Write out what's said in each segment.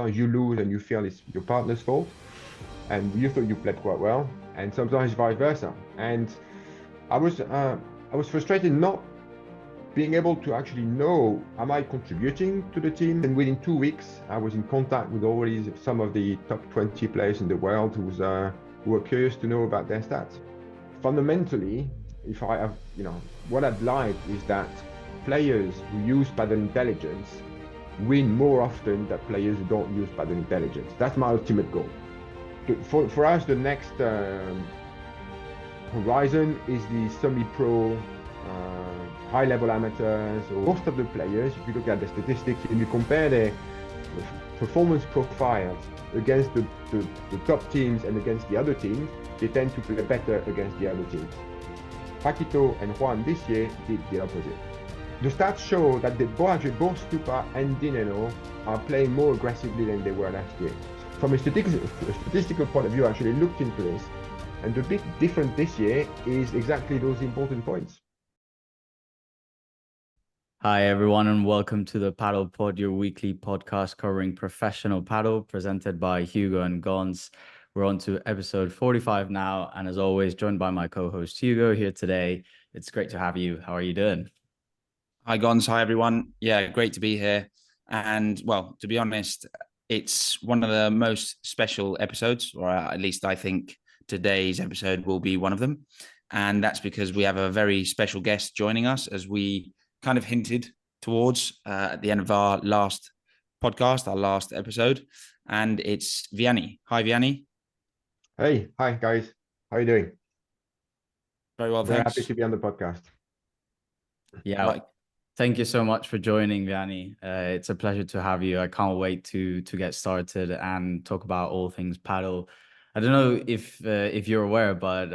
you lose and you feel it's your partner's fault, and you thought you played quite well, and sometimes vice versa. And I was frustrated not being able to actually know, am I contributing to the team? And within 2 weeks, I was in contact with already some of the top 20 players in the world who were curious to know about their stats. Fundamentally, if I have, what I'd like is that players who use Padel Intelligence win more often than players who don't use Padel Intelligence. That's my ultimate goal. For us, the next horizon is the semi-pro, high-level amateurs, or most of the players. If you look at the statistics and you compare their performance profiles against the top teams and against the other teams, they tend to play better against the other teams. Paquito and Juan this year did the opposite. The stats show that both Stupa and Dineno are playing more aggressively than they were last year. From a statistical point of view, I actually looked into this, and the big difference this year is exactly those important points. Hi, everyone, and welcome to the Padel Pod, your weekly podcast covering professional padel, presented by Hugo and Gons. We're on to episode 45 now, and as always, joined by my co-host Hugo here today. It's great to have you. How are you doing? Hi, Gons. Hi, everyone. Yeah, great to be here. And, well, to be honest, it's one of the most special episodes, or at least I think today's episode will be one of them. And that's because we have a very special guest joining us, as we kind of hinted towards at the end of our last podcast, our last episode, and it's Vianney. Hi, Vianney. Hey, hi guys. How are you doing? Very well, Very thanks. happy to be on the podcast. Yeah, thank you so much for joining, Vianney. It's a pleasure to have you. I can't wait to get started and talk about all things padel. I don't know if you're aware, but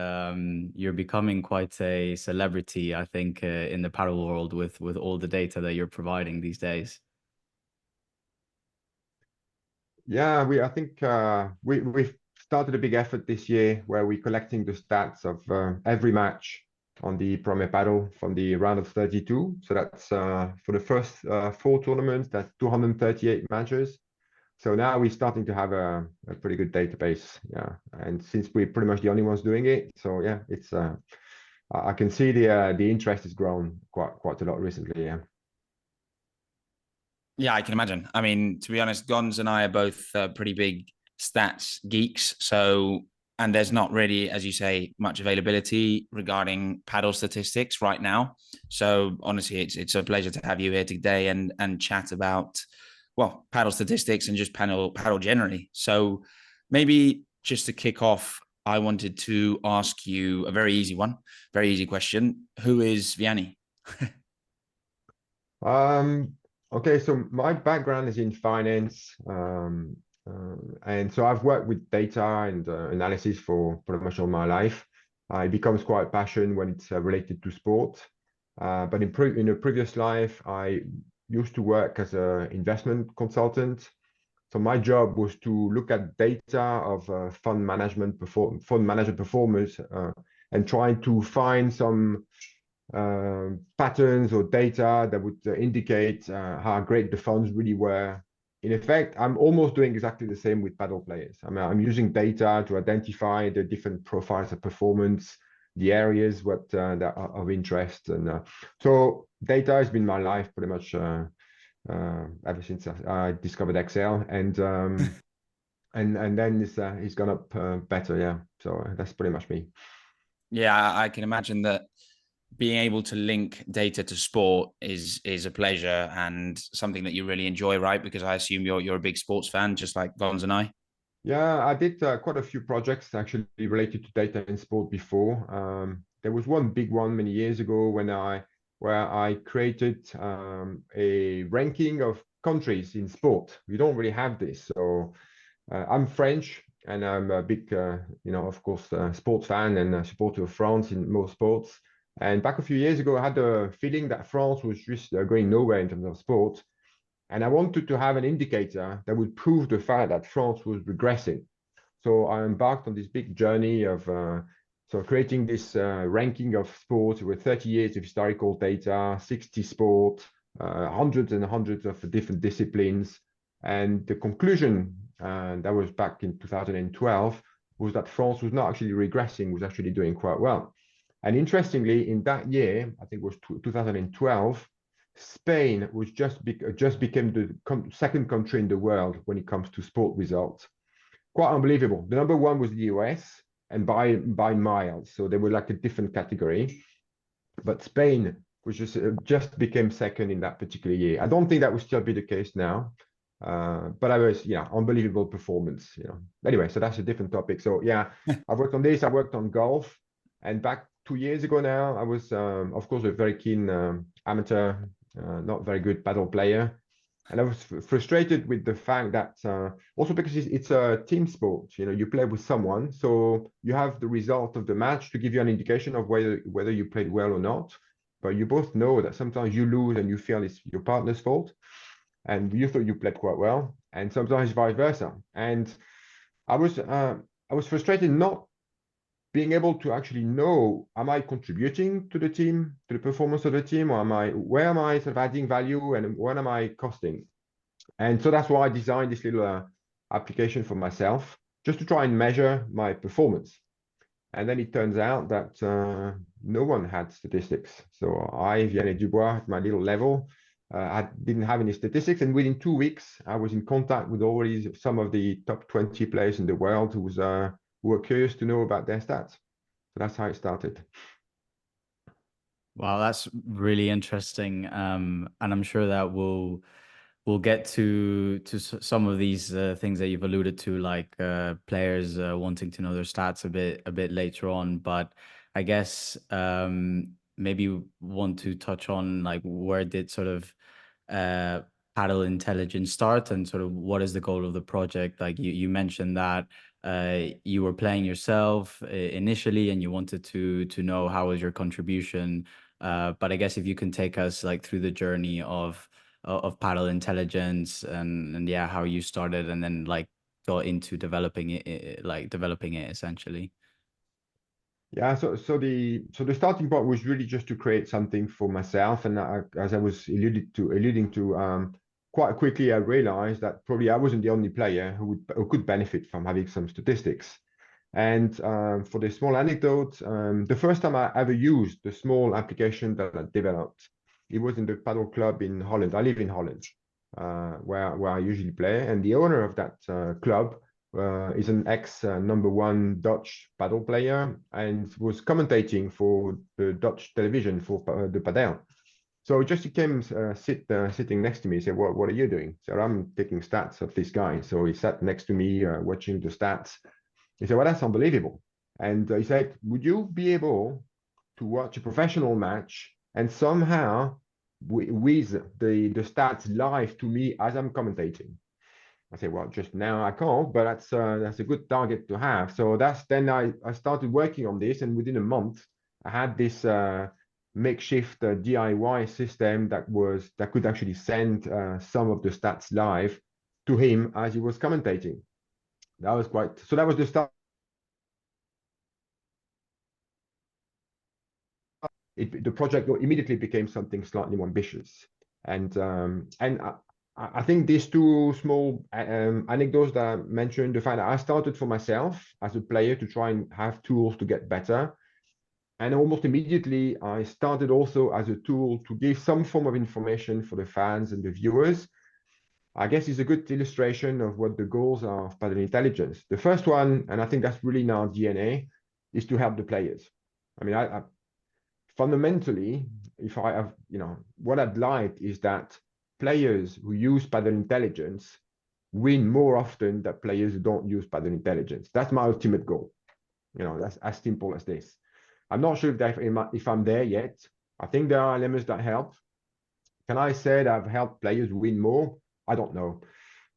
you're becoming quite a celebrity, I think, in the padel world with all the data that you're providing these days. Yeah, I think we've started a big effort this year where we're collecting the stats of every match on the Premier Padel from the round of 32. So that's for the first 4 tournaments, that's 238 matches. So now we're starting to have a pretty good database, yeah. And since we're pretty much the only ones doing it, so yeah, it's I can see the interest has grown quite a lot recently, yeah. Yeah, I can imagine. I mean, to be honest, Gons and I are both pretty big stats geeks. So, and there's not really, as you say, much availability regarding padel statistics right now. So, honestly, it's a pleasure to have you here today and chat about, well, padel statistics and just padel generally. So, maybe just to kick off, I wanted to ask you a very easy question. Who is Vianney? Okay, so my background is in finance, and so I've worked with data and analysis for pretty much all my life. It becomes quite passion when it's related to sport. But in a previous life, I used to work as an investment consultant. So my job was to look at data of fund manager performance and trying to find some patterns or data that would indicate how great the funds really were. In effect, I'm almost doing exactly the same with padel players. I mean, I'm using data to identify the different profiles of performance, the areas that are of interest, and so data has been my life pretty much ever since I discovered Excel, and then it's gone up better, yeah. So that's pretty much me. Yeah, I can imagine that being able to link data to sport is a pleasure and something that you really enjoy, right? Because I assume you're a big sports fan, just like Gons and I. Yeah, I did quite a few projects actually related to data in sport before. There was one big one many years ago where I created a ranking of countries in sport. We don't really have this, so I'm French and I'm a big, of course, sports fan and a supporter of France in most sports. And back a few years ago, I had the feeling that France was just going nowhere in terms of sport. And I wanted to have an indicator that would prove the fact that France was regressing. So I embarked on this big journey of creating this ranking of sports with 30 years of historical data, 60 sports, hundreds and hundreds of different disciplines. And the conclusion, that was back in 2012, was that France was not actually regressing, was actually doing quite well. And interestingly, in that year, I think it was 2012, Spain was just became the second country in the world when it comes to sport results. Quite unbelievable. The number one was the US, and by miles. So they were like a different category. But Spain was just became second in that particular year. I don't think that will still be the case now. But I was, unbelievable performance, Anyway, so that's a different topic. So yeah, I've worked on this. I worked on golf, and back 2 years ago now, I was, of course, a very keen amateur, not very good paddle player, and I was frustrated with the fact that also because it's a team sport, you play with someone, so you have the result of the match to give you an indication of whether you played well or not. But you both know that sometimes you lose and you feel it's your partner's fault, and you thought you played quite well, and sometimes vice versa. And I was frustrated not being able to actually know, am I contributing to the team, to the performance of the team, or where am I sort of adding value, and what am I costing? And so that's why I designed this little application for myself, just to try and measure my performance. And then it turns out that no one had statistics. So I, Vianney Dubois, at my little level, I didn't have any statistics. And within 2 weeks, I was in contact with already some of the top 20 players in the world who were curious to know about their stats. So that's how it started. Wow, that's really interesting. And I'm sure that we'll get to some of these things that you've alluded to, like players wanting to know their stats a bit later on. But I guess maybe want to touch on like where did sort of Padel Intelligence start, and sort of what is the goal of the project? Like you mentioned that you were playing yourself initially, and you wanted to know how was your contribution. But I guess if you can take us like through the journey of Padel Intelligence, and yeah, how you started and then like got into developing it essentially. Yeah, so the starting point was really just to create something for myself, and as I was alluding to, quite quickly I realized that probably I wasn't the only player who could benefit from having some statistics. And for the small anecdote, the first time I ever used the small application that I developed, it was in the paddle club in Holland. I live in Holland, where I usually play, and the owner of that club is an ex number one Dutch paddle player, and was commentating for the Dutch television for the padel. So just he came sitting next to me. He said, what are you doing? So I'm taking stats of this guy. So he sat next to me watching the stats. He said, well, that's unbelievable. And he said, would you be able to watch a professional match and somehow with the stats live to me as I'm commentating? I said, well, just now I can't, but that's a good target to have. So then I started working on this, and within a month, I had this makeshift DIY system that could actually send some of the stats live to him as he was commentating. That was the start. The project immediately became something slightly more ambitious, and I think these two small anecdotes that I mentioned, the fact that I started for myself as a player to try and have tools to get better, and almost immediately I started also as a tool to give some form of information for the fans and the viewers, I guess is a good illustration of what the goals are of Padel Intelligence. The first one, and I think that's really in our DNA, is to help the players. I mean, I fundamentally, if I have, what I'd like is that players who use Padel Intelligence win more often than players who don't use Padel Intelligence. That's my ultimate goal. That's as simple as this. I'm not sure if I'm there yet. I think there are elements that help. Can I say that I've helped players win more? I don't know.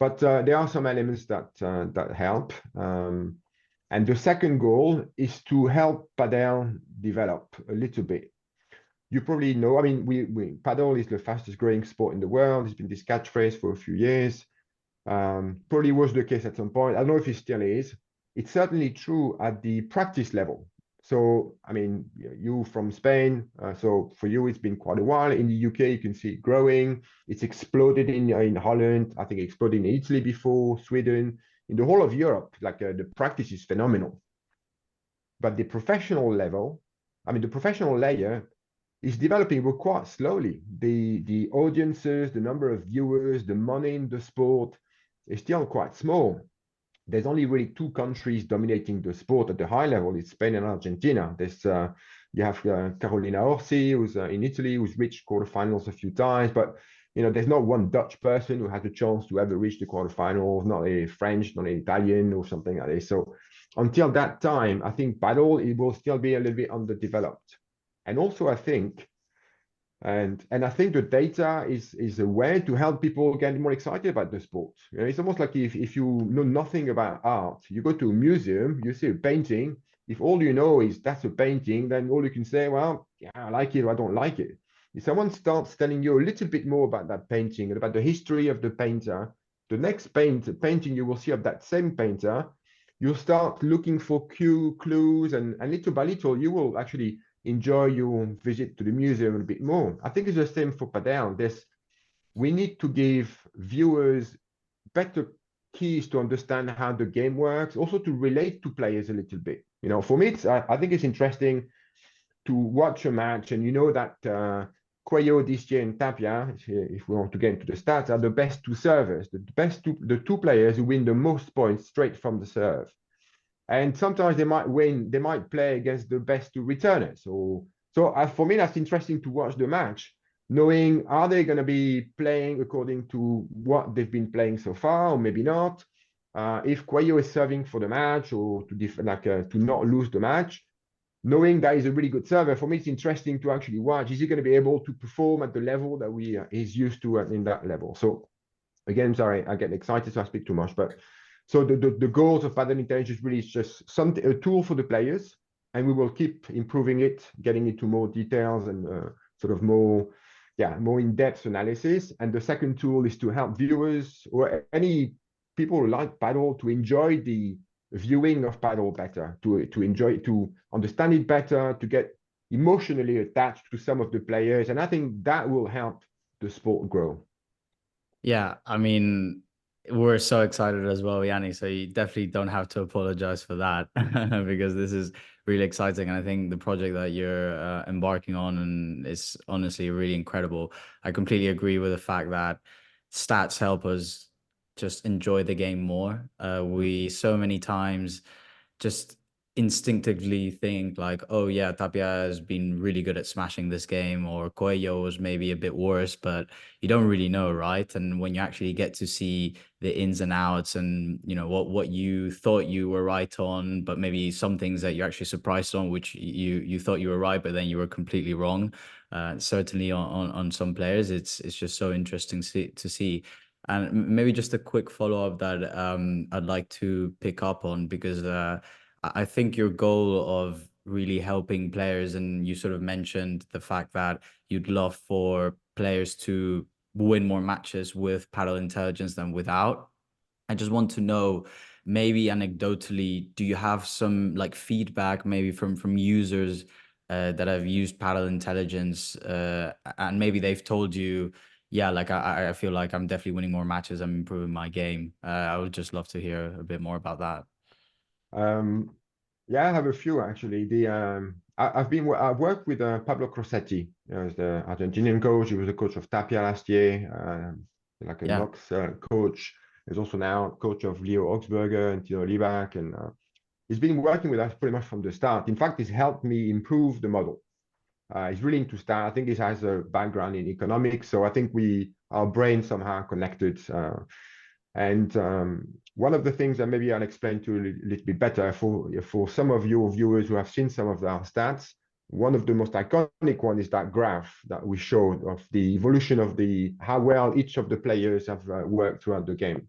But there are some elements that help. And the second goal is to help Padel develop a little bit. You probably know, I mean, Padel is the fastest growing sport in the world. It's been this catchphrase for a few years. Probably was the case at some point. I don't know if it still is. It's certainly true at the practice level. So, I mean, you from Spain, so for you, it's been quite a while. In the UK, you can see it growing. It's exploded in Holland. I think it exploded in Italy before, Sweden. In the whole of Europe, like the practice is phenomenal. But the professional level, I mean, the professional layer is developing but quite slowly. The audiences, the number of viewers, the money in the sport is still quite small. There's only really two countries dominating the sport at the high level. It's Spain and Argentina. There's you have Carolina Orsi, who's in Italy, who's reached quarterfinals a few times, but there's not one Dutch person who has a chance to ever reach the quarterfinals, not a French, not an Italian or something like this. So until that time, I think paddle, it will still be a little bit underdeveloped. And also, I think and I think the data is a way to help people get more excited about the sport. It's almost like if you know nothing about art, you go to a museum, you see a painting. If all you know is that's a painting, then all you can say, well, yeah, I like it or I don't like it. If someone starts telling you a little bit more about that painting and about the history of the painter, the next painting you will see of that same painter, you'll start looking for clues, and little by little, you will actually enjoy your visit to the museum a bit more. I think it's the same for Padel. We need to give viewers better keys to understand how the game works, also to relate to players a little bit. For me, I think it's interesting to watch a match, and that Cuello, Distier, and Tapia, if we want to get into the stats, are the best two servers, the two players who win the most points straight from the serve. And sometimes they might play against the best two returners. So for me, that's interesting to watch the match, knowing are they going to be playing according to what they've been playing so far, or maybe not. If Cuello is serving for the match, or to not lose the match, knowing that he's a really good server, for me, it's interesting to actually watch. Is he going to be able to perform at the level that he's used to in that level? So again, sorry, I get excited, so I speak too much, but so the goals of Padel Intelligence really is just a tool for the players, and we will keep improving it, getting into more details and sort of more in-depth analysis. And the second tool is to help viewers or any people who like paddle to enjoy the viewing of paddle better, to enjoy it, to understand it better, to get emotionally attached to some of the players. And I think that will help the sport grow. Yeah, I mean, we're so excited as well, Vianney. So you definitely don't have to apologize for that because this is really exciting. And I think the project that you're embarking on and is honestly really incredible. I completely agree with the fact that stats help us just enjoy the game more. We so many times just instinctively think like, oh yeah, Tapia has been really good at smashing this game, or Cuello was maybe a bit worse, but you don't really know, right? And when you actually get to see the ins and outs and what you thought you were right on, but maybe some things that you're actually surprised on, which you thought you were right, but then you were completely wrong. Certainly on some players, it's just so interesting to see. And maybe just a quick follow-up that I'd like to pick up on, because I think your goal of really helping players, and you sort of mentioned the fact that you'd love for players to win more matches with Padel Intelligence than without. I just want to know, maybe anecdotally, do you have some like feedback maybe from users that have used Padel Intelligence and maybe they've told you, yeah, like I feel like I'm definitely winning more matches, I'm improving my game. I would just love to hear a bit more about that. Yeah, I have a few actually. I've worked with Pablo Crossetti, as the Argentinian coach. He was the coach of Tapia last year, like a Knox coach. He's also now coach of Leo Augsburger and Tino Libac, and he's been working with us pretty much from the start. In fact, he's helped me improve the model. He's really into stats. I think he has a background in economics, so I think our brains somehow connected. And one of the things that maybe I'll explain to you a little bit better for some of your viewers who have seen some of our stats, one of the most iconic one is that graph that we showed of the evolution of how well each of the players have worked throughout the game.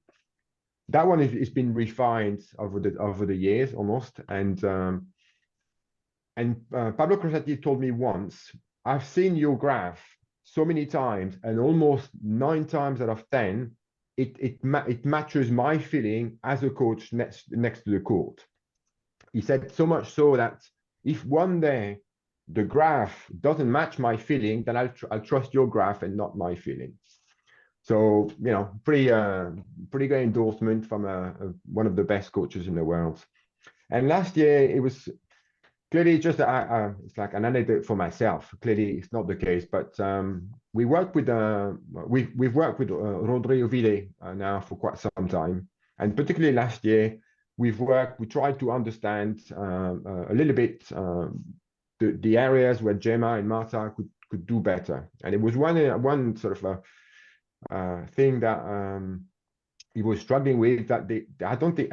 That one has been refined over the years almost, and Pablo Crossetti told me once, I've seen your graph so many times, and almost 9 times out of 10, it matches my feeling as a coach next to the court. He said so much so that If one day the graph doesn't match my feeling, then I'll trust your graph and not my feeling. So, you know, pretty great endorsement from one of the best coaches in the world. And last year, it was clearly just it's like an anecdote for myself. Clearly, it's not the case, but we worked with we've worked with Rodrigo Vide now for quite some time, and particularly last year, we tried to understand a little bit the areas where Gemma and Marta could do better, and it was one sort of thing that he was struggling with, that I don't think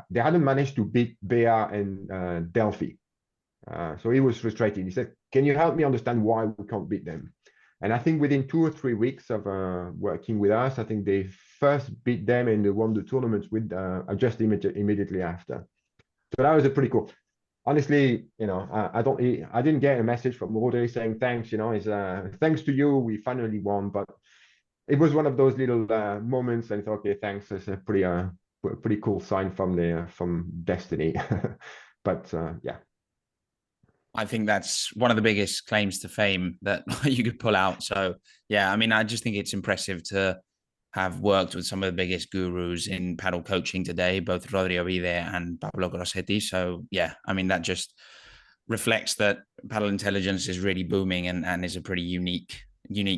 they hadn't managed to beat Bea and Delphi. So he was frustrated. He said, "Can you help me understand why we can't beat them?" And I think within 2 or 3 weeks of working with us, I think they first beat them and they won the tournaments with just immediately after. So that was a pretty cool. Honestly, you know, I didn't get a message from Rodri saying thanks. You know, it's thanks to you we finally won, but it was one of those little moments, and thought, okay, thanks. It's a pretty cool sign from destiny. But yeah. I think that's one of the biggest claims to fame that you could pull out. So yeah, I mean, I just think it's impressive to have worked with some of the biggest gurus in paddle coaching today, both Rodrigo Vide and Pablo Grossetti. So yeah, I mean, that just reflects that Padel Intelligence is really booming and is a pretty unique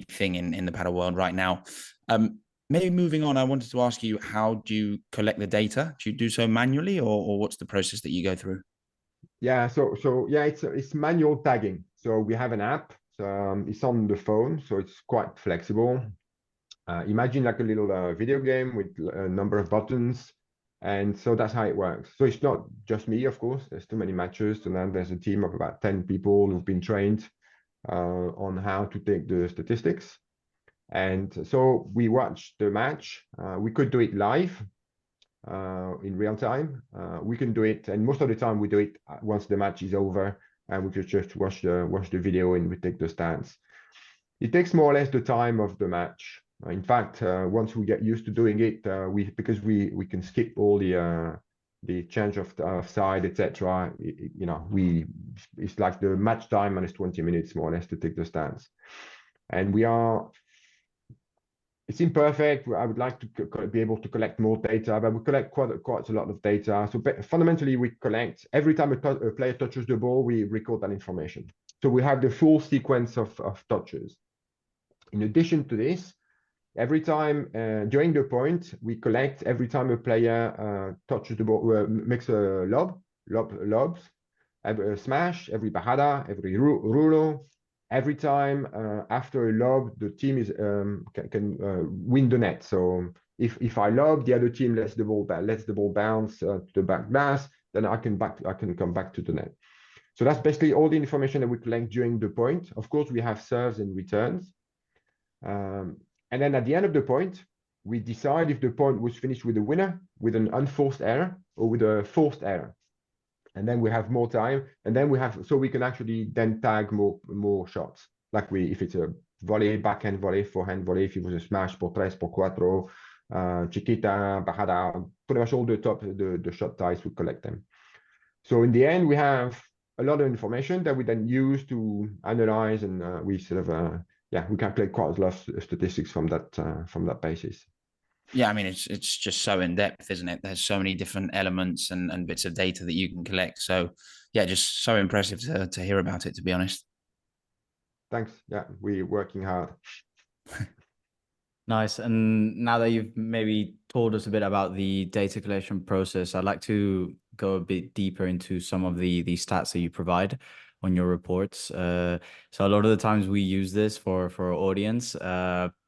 thing in the paddle world right now. Maybe moving on, I wanted to ask you, how do you collect the data? Do you do so manually, or what's the process that you go through? Yeah, so yeah, it's manual tagging. So we have an app. It's on the phone, so it's quite flexible. Imagine like a little video game with a number of buttons, and so that's how it works. So it's not just me, of course. There's too many matches, and then there's a team of about 10 people who've been trained on how to take the statistics. And so we watch the match. We could do it live. In real time. We can do it, and most of the time we do it once the match is over, and we could just watch the video and we take the stats. It takes more or less the time of the match. In fact, once we get used to doing it, because we can skip all the change of side, etc. You know, it's like the match time minus 20 minutes more or less to take the stats, and it's imperfect. I would like to be able to collect more data, but we collect quite a lot of data. So fundamentally, we collect every time a player touches the ball, we record that information. So we have the full sequence of touches. In addition to this, every time during the point, we collect every time a player touches the ball, makes a lobs, every smash, every bajada, every rulo. Every time after a lob, the team can win the net. So if I lob, the other team lets the ball bounce to the back glass, then I can come back to the net. So that's basically all the information that we collect during the point. Of course, we have serves and returns, and then at the end of the point, we decide if the point was finished with a winner, with an unforced error, or with a forced error. And then we have more time, and then we can actually then tag more shots. Like if it's a volley, backhand volley, forehand volley, if it was a smash, por tres, por cuatro, chiquita, bajada, pretty much all the shot types, we collect them. So in the end, we have a lot of information that we then use to analyze, and we sort of we calculate quite a lot of statistics from that basis. Yeah, I mean, it's just so in depth, isn't it? There's so many different elements and bits of data that you can collect. So yeah, just so impressive to hear about it, to be honest. Thanks. Yeah, we're working hard. Nice. And now that you've maybe told us a bit about the data collection process, I'd like to go a bit deeper into some of the stats that you provide on your reports. So a lot of the times we use this for our audience,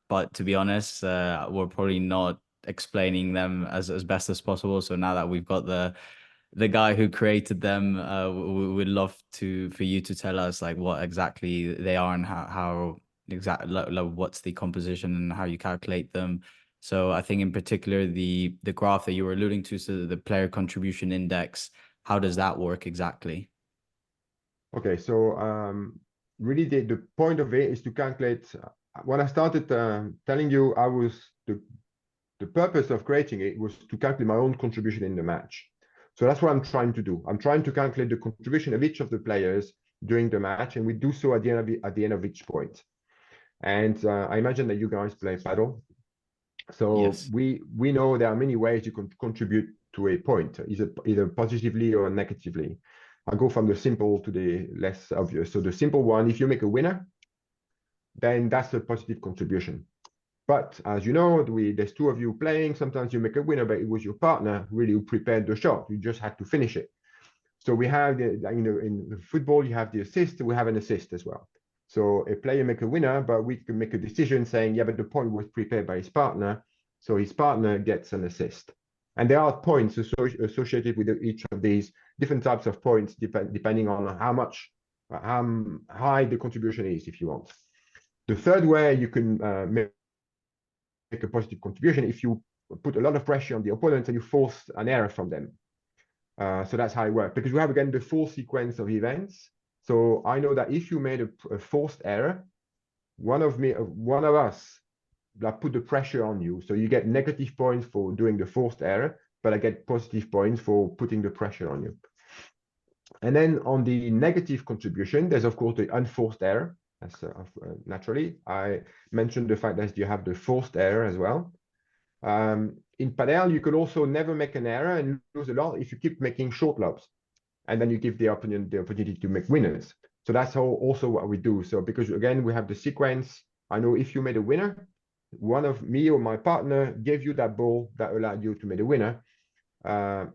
but to be honest, we're probably not explaining them as best as possible. So now that we've got the guy who created them, we would love for you to tell us like what exactly they are and how exactly what's the composition and how you calculate them. So I think in particular the graph that you were alluding to, so the player contribution index, how does that work exactly? Okay, so really the point of it is to calculate. When I started telling you, the purpose of creating it was to calculate my own contribution in the match. So that's what I'm trying to do. I'm trying to calculate the contribution of each of the players during the match, and we do so at the end of each point. And I imagine that you guys play paddle. So Yes. we know there are many ways you can contribute to a point, either positively or negatively. I'll go from the simple to the less obvious. So the simple one, if you make a winner, then that's a positive contribution. But as you know, there's two of you playing. Sometimes you make a winner, but it was your partner really who prepared the shot. You just had to finish it. So we have, in football, you have the assist. We have an assist as well. So a player make a winner, but we can make a decision saying, yeah, but the point was prepared by his partner. So his partner gets an assist. And there are points associated with each of these different types of points, depending on how high the contribution is, if you want. The third way you can make a positive contribution if you put a lot of pressure on the opponent and you force an error from them. So that's how it works, because we have, again, the full sequence of events. So I know that if you made a forced error, one of us put the pressure on you. So you get negative points for doing the forced error, but I get positive points for putting the pressure on you. And then on the negative contribution, there's, of course, the unforced error. That's naturally. I mentioned the fact that you have the forced error as well. In Padel, you could also never make an error and lose a lot if you keep making short lobs. And then you give the opponent the opportunity to make winners. So that's also what we do. So because, again, we have the sequence. I know if you made a winner, one of me or my partner gave you that ball that allowed you to make a winner.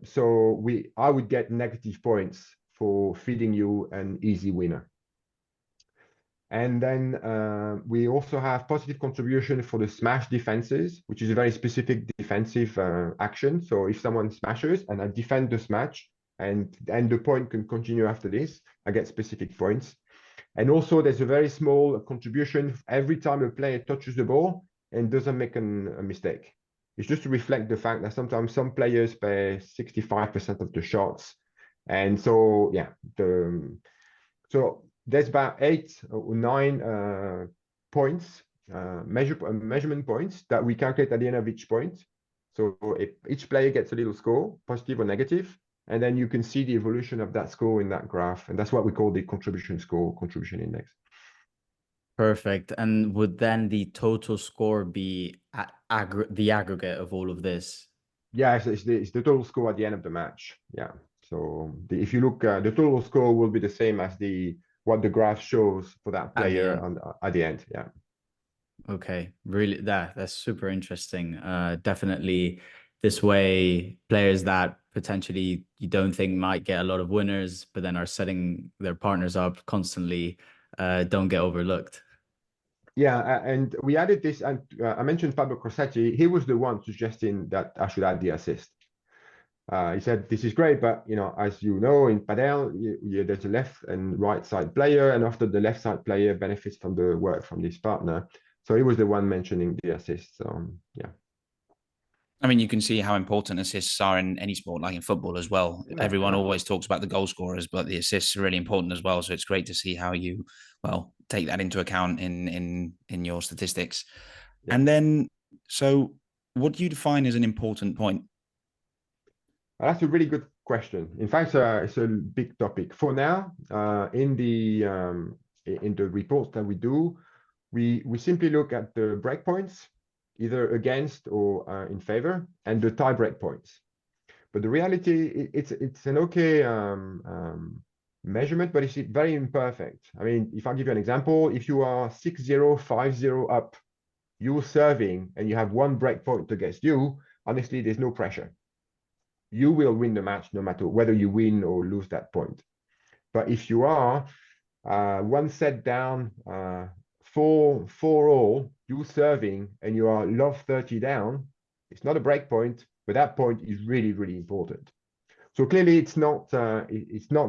So I would get negative points for feeding you an easy winner. And then we also have positive contribution for the smash defenses, which is a very specific defensive action. So if someone smashes and I defend the smash, and the point can continue after this, I get specific points. And also there's a very small contribution every time a player touches the ball and doesn't make a mistake. It's just to reflect the fact that sometimes some players play 65% of the shots. And so, yeah, so there's about 8 or 9 points, measurement points that we calculate at the end of each point. So if each player gets a little score, positive or negative, and then you can see the evolution of that score in that graph. And that's what we call the contribution score, contribution index. Perfect. And would then the total score be the aggregate of all of this? Yeah, it's the total score at the end of the match. Yeah. So if you look, the total score will be the same as what the graph shows for that player at the end. Yeah. Okay, really, that's super interesting. Definitely, this way, players that potentially you don't think might get a lot of winners, but then are setting their partners up constantly, don't get overlooked. Yeah, and we added this, and I mentioned Pablo Crossetti. He was the one suggesting that I should add the assist. He said, this is great, but as you know, in Padel, there's a left and right side player, and often the left side player benefits from the work from this partner. So he was the one mentioning the assists. Yeah. I mean, you can see how important assists are in any sport, like in football as well. Yeah, Everyone always talks about the goal scorers, but the assists are really important as well. So it's great to see how you, take that into account in your statistics. Yeah. And then, so what do you define as an important point? That's a really good question. In fact, it's a big topic. For now, in the reports that we do, we simply look at the breakpoints, either against or in favor, and the tie break points. But the reality, it's an okay measurement, but it's very imperfect. I mean, if I give you an example, if you are 6-0, 5-0 up, you're serving, and you have one break point against you, honestly, there's no pressure. You will win the match no matter whether you win or lose that point. But if you are one set down, 4-all, you serving, and you are love 30 down, it's not a break point, but that point is really, really important. So clearly it's not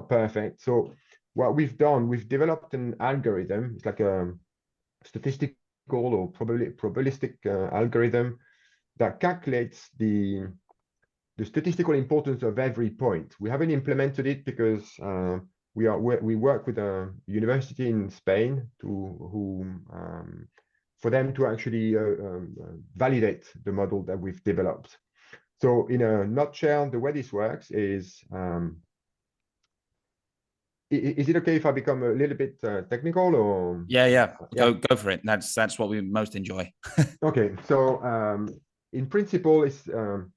perfect. So what we've done, we've developed an algorithm. It's like a statistical or probabilistic algorithm that calculates the statistical importance of every point. We haven't implemented it because we work with a university in Spain for them to actually validate the model that we've developed. So in a nutshell, the way this works is it okay if I become a little bit technical or? Yeah. Yeah. Go for it. That's what we most enjoy. Okay, so in principle, it's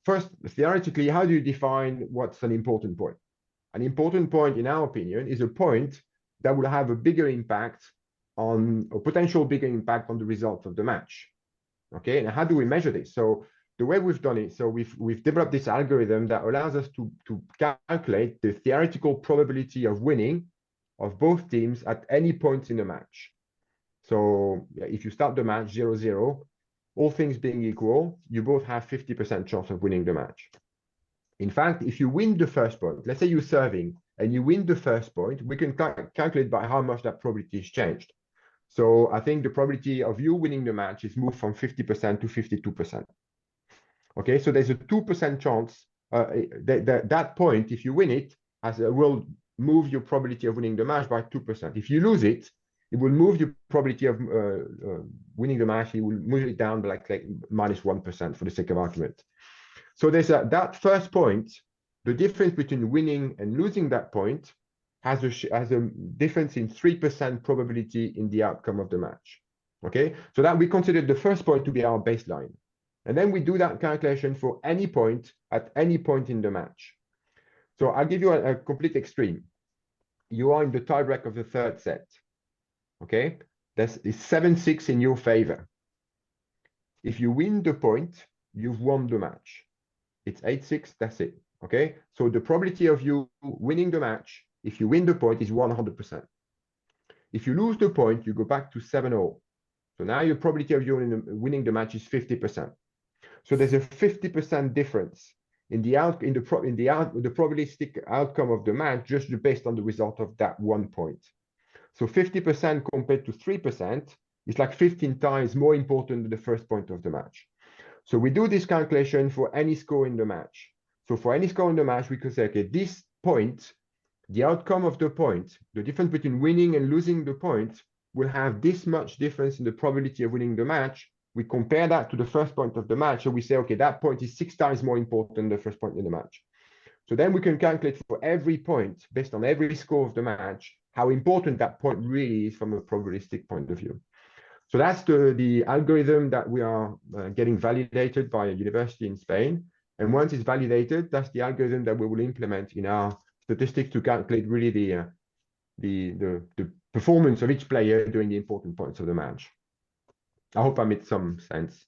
first theoretically, how do you define what's an important point? An important point, in our opinion, is a point that will have a bigger impact on a potential bigger impact on the results of the match. Okay, and how do we measure this? So the way we've done it, so we've developed this algorithm that allows us to calculate the theoretical probability of winning of both teams at any point in the match. So if you start the match 0-0, all things being equal, you both have 50% chance of winning the match. In fact, if you win the first point, let's say you're serving and you win the first point, we can calculate by how much that probability has changed. So I think the probability of you winning the match is moved from 50% to 52%. Okay, so there's a 2% chance that point, if you win it, will move your probability of winning the match by 2%. If you lose it, it will move your probability of winning the match. It will move it down by like minus 1% for the sake of argument. So there's that first point, the difference between winning and losing that point has a difference in 3% probability in the outcome of the match. Okay, so that we consider the first point to be our baseline. And then we do that calculation for any point at any point in the match. So I'll give you a complete extreme. You are in the tiebreak of the third set. Okay, that's 7-6 in your favor. If you win the point, you've won the match. It's 8-6, that's it. Okay, so the probability of you winning the match, if you win the point, is 100%. If you lose the point, you go back to 7-0. So now your probability of you winning the match is 50%. So there's a 50% difference in the probabilistic outcome of the match just based on the result of that one point. So 50% compared to 3% is like 15 times more important than the first point of the match. So we do this calculation for any score in the match. So for any score in the match, we can say, okay, this point, the outcome of the point, the difference between winning and losing the point will have this much difference in the probability of winning the match. We compare that to the first point of the match. So we say, okay, that point is 6 times more important than the first point in the match. So then we can calculate for every point, based on every score of the match, how important that point really is from a probabilistic point of view. So that's the algorithm that we are getting validated by a university in Spain. And once it's validated, that's the algorithm that we will implement in our statistics to calculate really the performance of each player during the important points of the match. I hope I made some sense.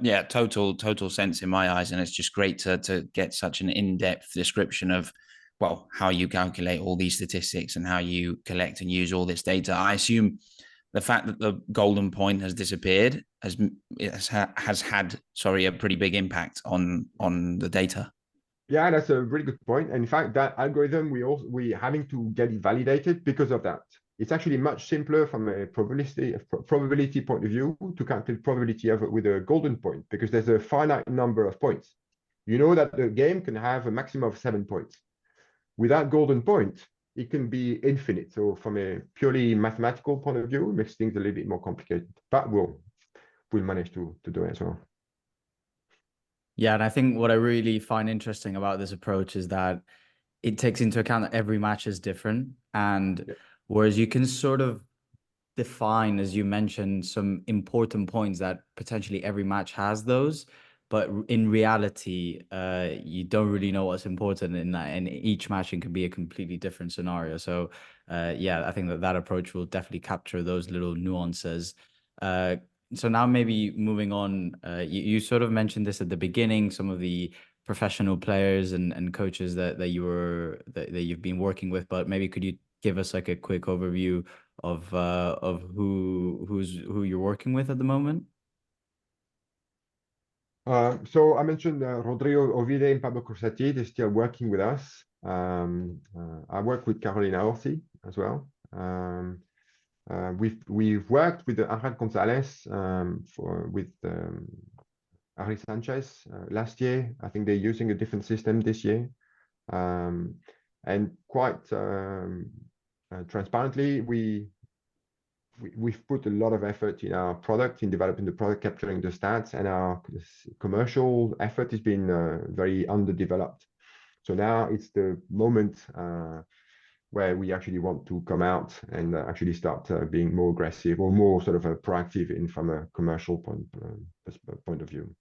Yeah, total sense in my eyes, and it's just great to get such an in-depth description of, well, how you calculate all these statistics and how you collect and use all this data. I assume the fact that the golden point has disappeared has had a pretty big impact on the data. Yeah, that's a really good point. And in fact, that algorithm we having to get it validated because of that. It's actually much simpler from a probability point of view to calculate probability with a golden point because there's a finite number of points. You know that the game can have a maximum of 7 points. Without golden point, it can be infinite. So from a purely mathematical point of view, it makes things a little bit more complicated, but we'll manage to do it as well. Yeah, and I think what I really find interesting about this approach is that it takes into account that every match is different. And whereas you can sort of define, as you mentioned, some important points that potentially every match has those, but in reality, you don't really know what's important in that. And each match can be a completely different scenario. So yeah, I think that approach will definitely capture those little nuances. So now maybe moving on, you sort of mentioned this at the beginning, some of the professional players and coaches that you've been working with, but maybe could you give us like a quick overview of who you're working with at the moment? So I mentioned Rodrigo Ovide and Pablo Corsati. They're still working with us. I work with Carolina Orsi as well. We've worked with Angel Gonzalez with Ari Sanchez last year. I think they're using a different system this year. And quite transparently, we've put a lot of effort in our product, in developing the product, capturing the stats, and our commercial effort has been very underdeveloped. So now it's the moment where we actually want to come out and actually start being more aggressive or more sort of proactive from a commercial point of view.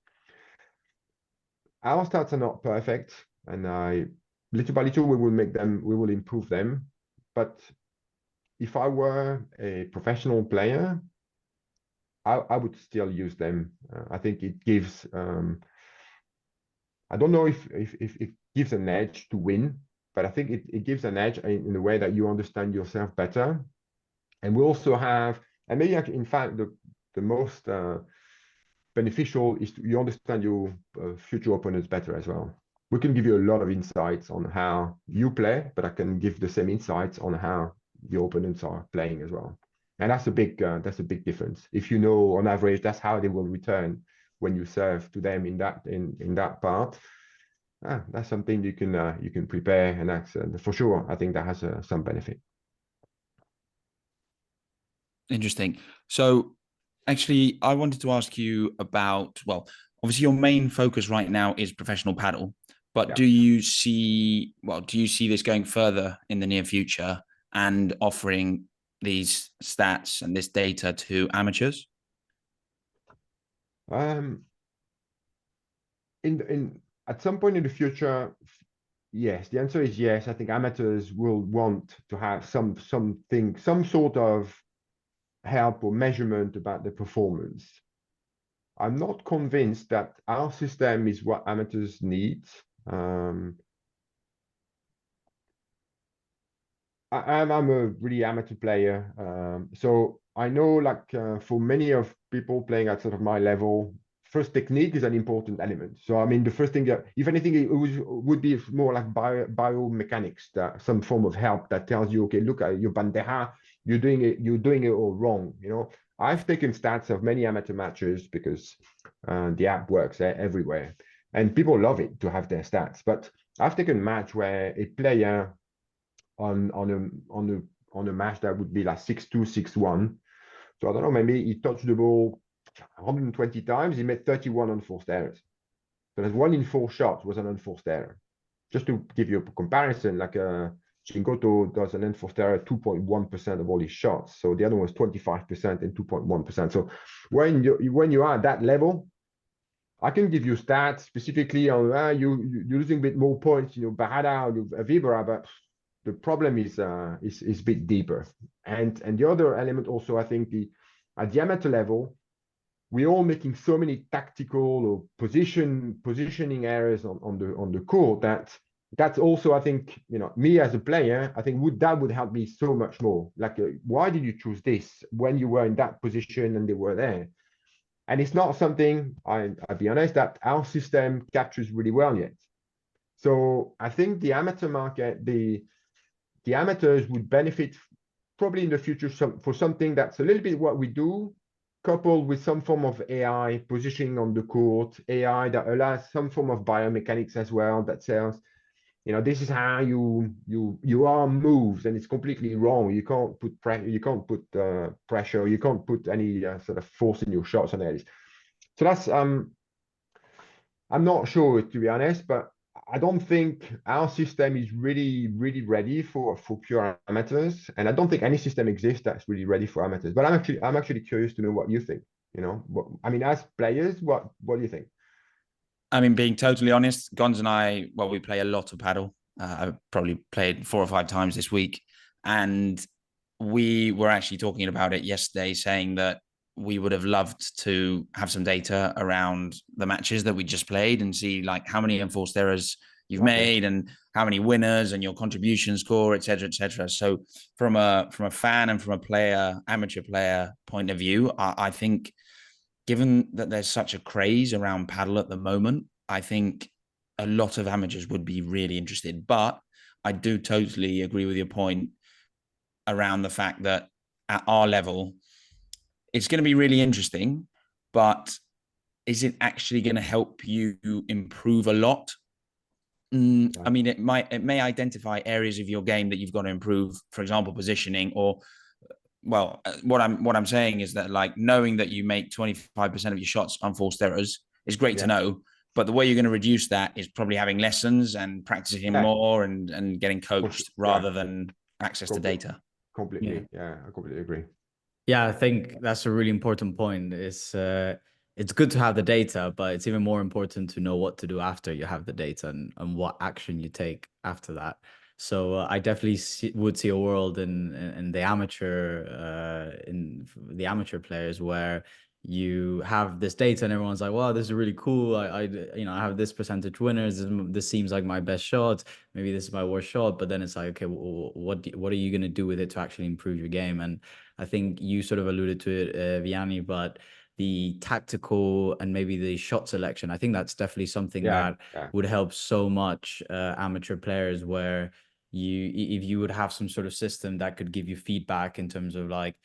Our stats are not perfect, and little by little we will improve them. But if I were a professional player, I would still use them. I think it gives. I don't know if it gives an edge to win, but I think it gives an edge in the way that you understand yourself better. And we also have, and maybe in fact the most beneficial is you understand your future opponents better as well. We can give you a lot of insights on how you play, but I can give the same insights on how your opponents are playing as well. And that's a big difference. If you know on average that's how they will return when you serve to them in that part, that's something you can prepare, and that's for sure. I think that has some benefit. Interesting. So actually, I wanted to ask you about, well, obviously your main focus right now is professional paddle, but do you see this going further in the near future and offering these stats and this data to amateurs? At some point in the future, yes. The answer is yes. I think amateurs will want to have some sort of help or measurement about the performance. I'm not convinced that our system is what amateurs need. I'm a really amateur player, so I know, like, for many of people playing at sort of my level, first technique is an important element. So I mean, the first thing that, if anything, it would be more like biomechanics, that some form of help that tells you, okay, look at your bandeja, you're doing it all wrong. You know, I've taken stats of many amateur matches because the app works everywhere, and people love it to have their stats. But I've taken a match where a player on a match that would be like 6-2, 6-1. So I don't know, maybe he touched the ball 120 times, he made 31 unforced errors. So that's 1 in 4 shots was an unforced error. Just to give you a comparison, like Chingotto does an unforced error 2.1% of all his shots. So the other one was 25% and 2.1%. So when you are at that level, I can give you stats specifically on you're losing a bit more points, Bajada or Vibra, but the problem is a bit deeper. And the other element also, I think, at the amateur level, we're all making so many tactical or positioning errors on the court that's also, I think, me as a player, I think that would help me so much more. Like, why did you choose this when you were in that position and they were there? And it's not something, I'll be honest, that our system captures really well yet. So I think the amateur market, the amateurs would benefit probably in the future for something that's a little bit what we do, coupled with some form of AI positioning on the court, AI that allows some form of biomechanics as well, that says, this is how your arm moves, and it's completely wrong. You can't put pressure, you can't put any sort of force in your shots on it. So that's I'm not sure, to be honest, but I don't think our system is really, really ready for pure amateurs, and I don't think any system exists that's really ready for amateurs. But I'm actually curious to know what you think. As players, what do you think? I mean, being totally honest, Gons and I, we play a lot of paddle. I've probably played 4 or 5 times this week, and we were actually talking about it yesterday, saying that we would have loved to have some data around the matches that we just played and see, like, how many enforced errors you've made and how many winners and your contribution score, et cetera, et cetera. So from a fan and from a amateur player point of view, I think, given that there's such a craze around paddle at the moment, I think a lot of amateurs would be really interested. But I do totally agree with your point around the fact that at our level, it's going to be really interesting, but is it actually going to help you improve a lot? I mean, it may identify areas of your game that you've got to improve, for example, positioning, or what I'm saying is that, like, knowing that you make 25% of your shots unforced errors is great to know. But the way you're going to reduce that is probably having lessons and practicing more and getting coached rather than access to data. Completely. Yeah, I completely agree. Yeah, I think that's a really important point. It's good to have the data, but it's even more important to know what to do after you have the data and what action you take after that. So I definitely would see a world in the amateur players where you have this data and everyone's like, wow, this is really cool. I have this percentage winners. This seems like my best shot. Maybe this is my worst shot. But then it's like, okay, what are you going to do with it to actually improve your game? And I think you sort of alluded to it, Vianney, but the tactical and maybe the shot selection, I think that's definitely something that would help so much amateur players, where if you would have some sort of system that could give you feedback in terms of like,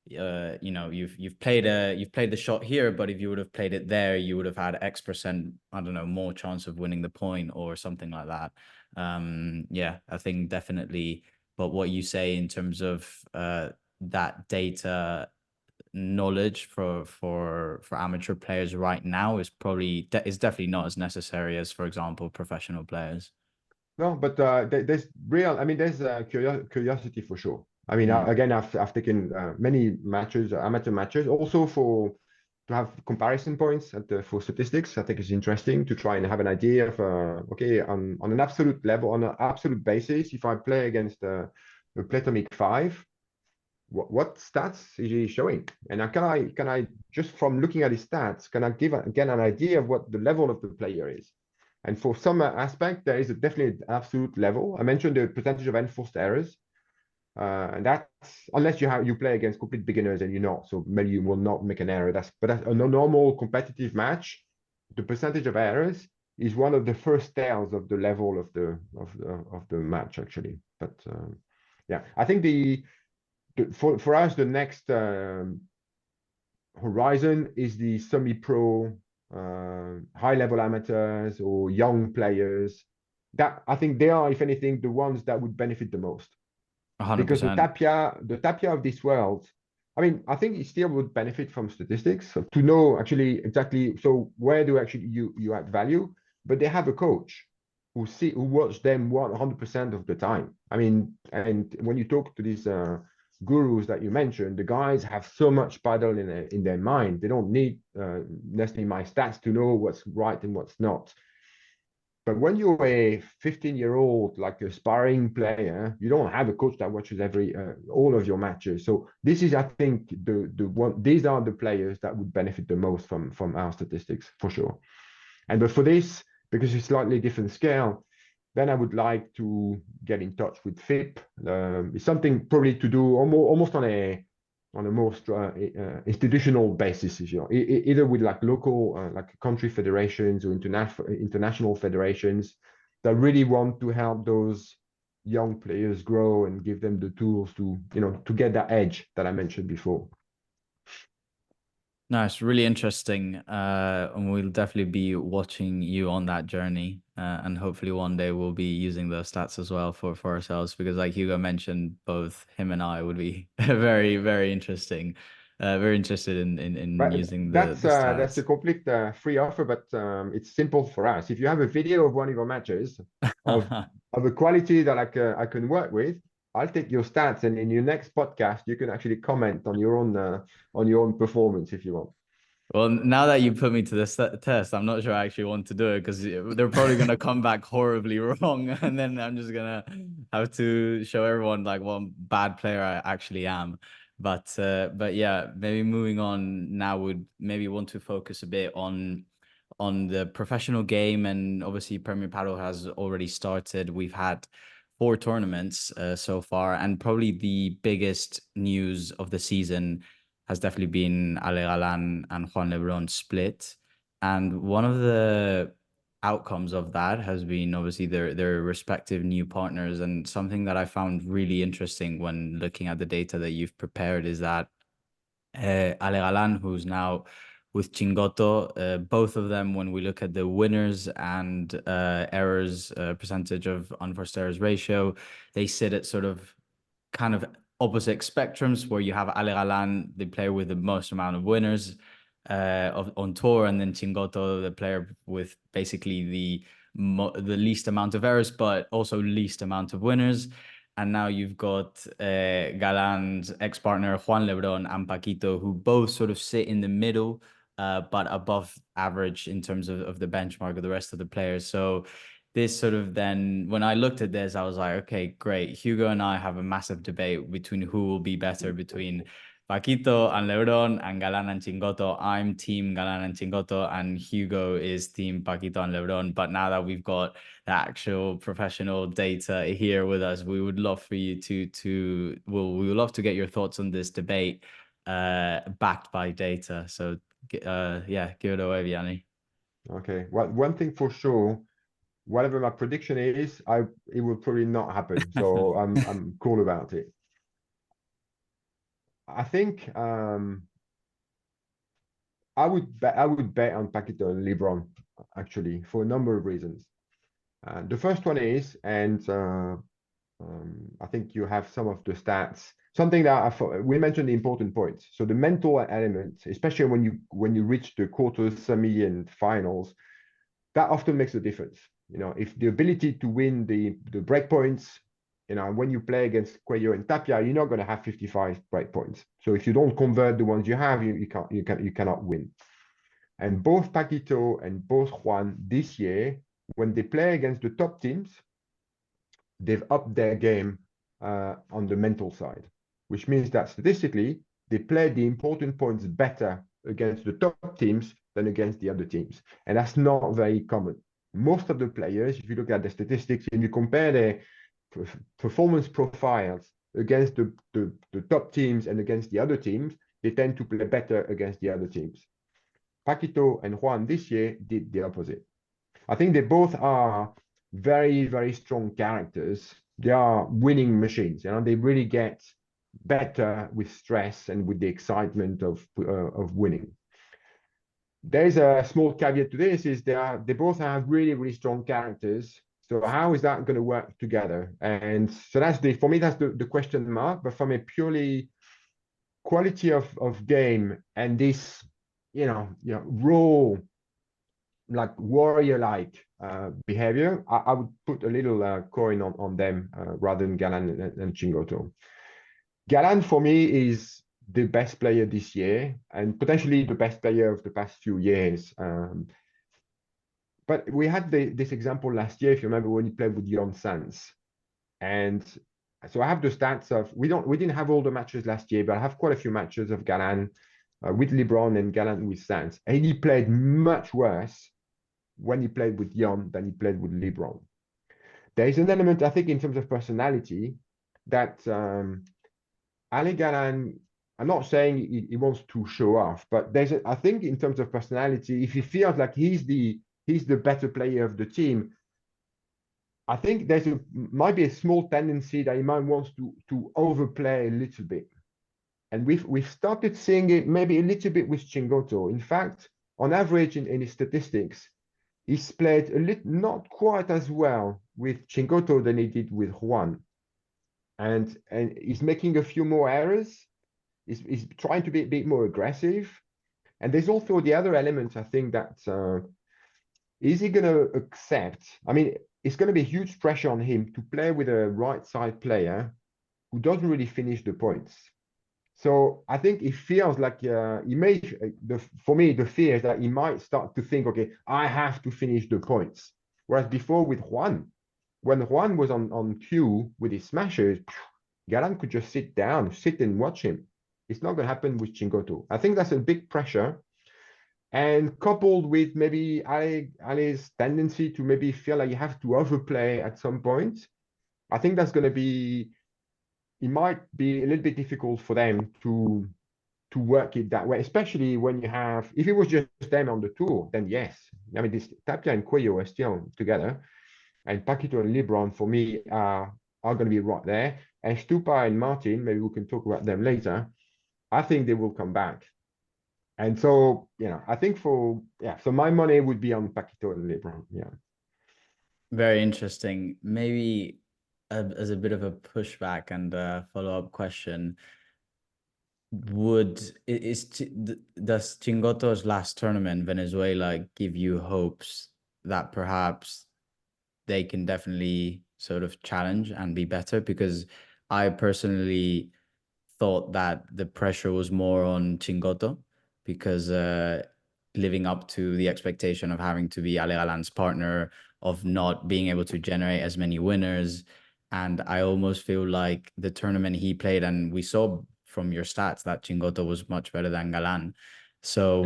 you've played the shot here, but if you would have played it there, you would have had X%, I don't know, more chance of winning the point or something like that. I think definitely. But what you say in terms of that data knowledge for amateur players right now is definitely not as necessary as, for example, professional players. No, but there's curiosity for sure. I mean, again, I've taken many matches, amateur matches, also to have comparison points for statistics. I think it's interesting to try and have an idea of on an absolute level, on an absolute basis, if I play against a Platonic 5, what stats is he showing? And can I just from looking at his stats, can I get an idea of what the level of the player is? And for some aspect, there is definitely an absolute level. I mentioned the percentage of enforced errors. And that's unless you play against complete beginners and you're not, so maybe you will not make an error. But a normal competitive match, the percentage of errors is one of the first tells of the level of the match, actually. But I think for us the next horizon is the semi-pro, high-level amateurs or young players. That I think they are, if anything, the ones that would benefit the most. 100%. Because the Tapia of this world, I mean, I think it still would benefit from statistics to know actually exactly. So where do actually you add value? But they have a coach who watch them 100% of the time. I mean, and when you talk to these gurus that you mentioned, the guys have so much paddle in their mind. They don't need necessarily my stats to know what's right and what's not. But when you're a 15-year-old, like a sparring player, you don't have a coach that watches all of your matches. So this is, I think, the one. These are the players that would benefit the most from our statistics for sure. But for this, because it's slightly different scale, then I would like to get in touch with FIP. It's something probably to do almost on a more institutional basis, either with like local, like country federations or international federations that really want to help those young players grow and give them the tools to get that edge that I mentioned before. Nice, really interesting. And we'll definitely be watching you on that journey. And hopefully one day we'll be using those stats as well for ourselves, because like Hugo mentioned, both him and I would be very, very interesting. Very interested in using the stats. That's a complete free offer, but it's simple for us. If you have a video of one of your matches of a quality that I can work with, I'll take your stats, and in your next podcast, you can actually comment on your own performance if you want. Well, now that you put me to this test, I'm not sure I actually want to do it, because they're probably going to come back horribly wrong. And then I'm just going to have to show everyone like what bad player I actually am. But yeah, maybe moving on now, would maybe want to focus a bit on the professional game. And obviously Premier Padel has already started. We've had 4 tournaments so far, and probably the biggest news of the season has definitely been Ale Galán and Juan Lebrón split. And one of the outcomes of that has been obviously their respective new partners. And something that I found really interesting when looking at the data that you've prepared is that Ale Galán, who's now with Chingotto, both of them, when we look at the winners and errors, percentage of unforced errors ratio, they sit at sort of kind of opposite spectrums where you have Ale Galán, the player with the most amount of winners on tour, and then Chingotto, the player with basically the least amount of errors, but also least amount of winners. And now you've got Galán's ex-partner Juan Lebrón and Paquito, who both sort of sit in the middle, but above average in terms of the benchmark of the rest of the players. So this sort of then, when I looked at this, I was like, okay, great. Hugo and I have a massive debate between who will be better between Paquito and Lebrón and Galán and Chingotto. I'm team Galán and Chingotto, and Hugo is team Paquito and Lebrón. But now that we've got the actual professional data here with us, we would love for you we would love to get your thoughts on this debate backed by data. So yeah, give it away, Vianney. Okay, well, one thing for sure, whatever my prediction is, it will probably not happen. So I'm cool about it. I think I would bet on Paquito and Lebrón, actually, for a number of reasons. The first one is, and I think you have some of the stats. Something that we mentioned the important points. So the mental element, especially when you reach the quarters, semi, and finals, that often makes a difference. You know, if the ability to win the break points, you know, when you play against Cuello and Tapia, you're not going to have 55 break points. So if you don't convert the ones you have, you cannot win. And both Paquito and both Juan this year, when they play against the top teams, they've upped their game on the mental side, which means that statistically, they play the important points better against the top teams than against the other teams. And that's not very common. Most of the players, if you look at the statistics and you compare their performance profiles against the top teams and against the other teams, they tend to play better against the other teams. Paquito and Juan this year did the opposite. I think they both are very, very strong characters. They are winning machines. You know, they really get better with stress and with the excitement of winning. There's a small caveat to this: is they both have really, really strong characters. So how is that going to work together? And so that's for me, that's the question mark. But from a purely quality of game and this, raw, like warrior-like behavior, I would put a little coin on them rather than Galán and Chingotto. Galán for me is the best player this year and potentially the best player of the past few years. But we had this example last year, if you remember, when he played with Juan. And so I have the stats of we didn't have all the matches last year, but I have quite a few matches of Galán with Lebrón and Galán with Sanz. And he played much worse when he played with Juan than he played with Lebrón. There is an element, I think, in terms of personality that Ale Galán, I'm not saying he wants to show off, but I think in terms of personality, if he feels like he's the better player of the team, I think might be a small tendency that he might want to overplay a little bit. And we've started seeing it maybe a little bit with Chingotto. In fact, on average in his statistics, he's played not quite as well with Chingotto than he did with Juan. And he's making a few more errors. He's trying to be a bit more aggressive. And there's also the other element, I think, that is he going to accept? I mean, it's going to be huge pressure on him to play with a right side player who doesn't really finish the points. So I think it feels like he may, for me, the fear is that he might start to think, okay, I have to finish the points. Whereas before with Juan, when Juan was on cue with his smashes, Galán could just sit and watch him. It's not going to happen with Chingotto. I think that's a big pressure. And coupled with maybe Ale's tendency to maybe feel like you have to overplay at some point, I think that's going to be, it might be a little bit difficult for them to work it that way, especially when you have, if it was just them on the tour, then yes. I mean, this Tapia and Cuello are still together, and Paquito and Lebrón for me are going to be right there. And Stupa and Martin, maybe we can talk about them later. I think they will come back. And so, I think so my money would be on Paquito and Lebrón. Yeah. Very interesting. Maybe as a bit of a pushback and a follow-up question, does Chingotto's last tournament, Venezuela, give you hopes that perhaps they can definitely sort of challenge and be better? Because I personally thought that the pressure was more on Chingotto because living up to the expectation of having to be Ale Galán's partner, of not being able to generate as many winners. And I almost feel like the tournament he played, and we saw from your stats that Chingotto was much better than Galán. So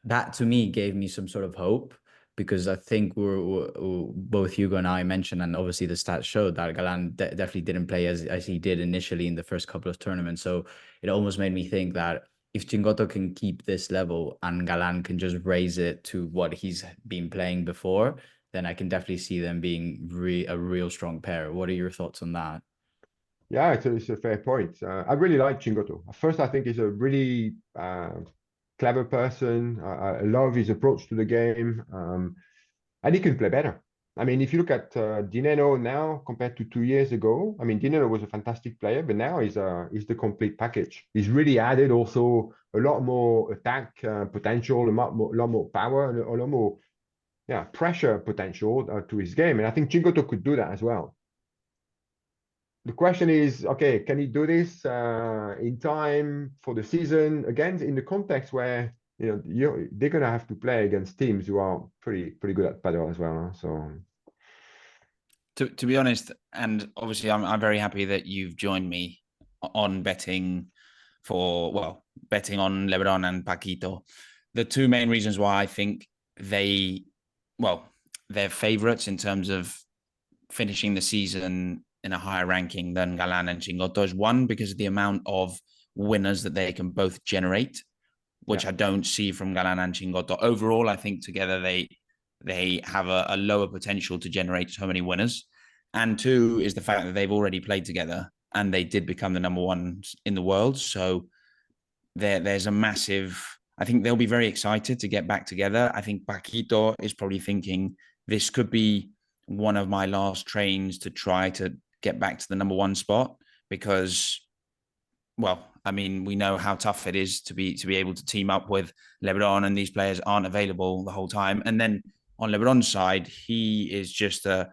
that to me gave me some sort of hope, because I think we're both Hugo and I mentioned, and obviously the stats showed that Galán definitely didn't play as he did initially in the first couple of tournaments. So it almost made me think that if Chingotto can keep this level and Galán can just raise it to what he's been playing before, then I can definitely see them being a real strong pair. What are your thoughts on that? Yeah, it's a fair point. I really like Chingotto. At first, I think he's a really clever person. I love his approach to the game, and he can play better. I mean, if you look at Dineno now compared to 2 years ago, I mean, Dineno was a fantastic player, but now he's the complete package. He's really added also a lot more attack potential, lot more power, and a lot more pressure potential to his game. And I think Chingotto could do that as well. The question is, okay, can he do this in time for the season? Again, in the context where they're gonna have to play against teams who are pretty good at padel as well. So, to be honest, and obviously, I'm very happy that you've joined me on betting betting on Lebrón and Paquito. The two main reasons why I think they're favourites in terms of finishing the season in a higher ranking than Galán and Chingotto is, one, because of the amount of winners that they can both generate, which I don't see from Galán and Chingotto. Overall, I think together they have a lower potential to generate so many winners. And two is the fact that they've already played together and they did become the number ones in the world. So there's a massive, I think they'll be very excited to get back together. I think Paquito is probably thinking this could be one of my last trains to try to get back to the number one spot, because, well, I mean, we know how tough it is to be able to team up with Lebrón, and these players aren't available the whole time. And then on Lebron's side, he is just a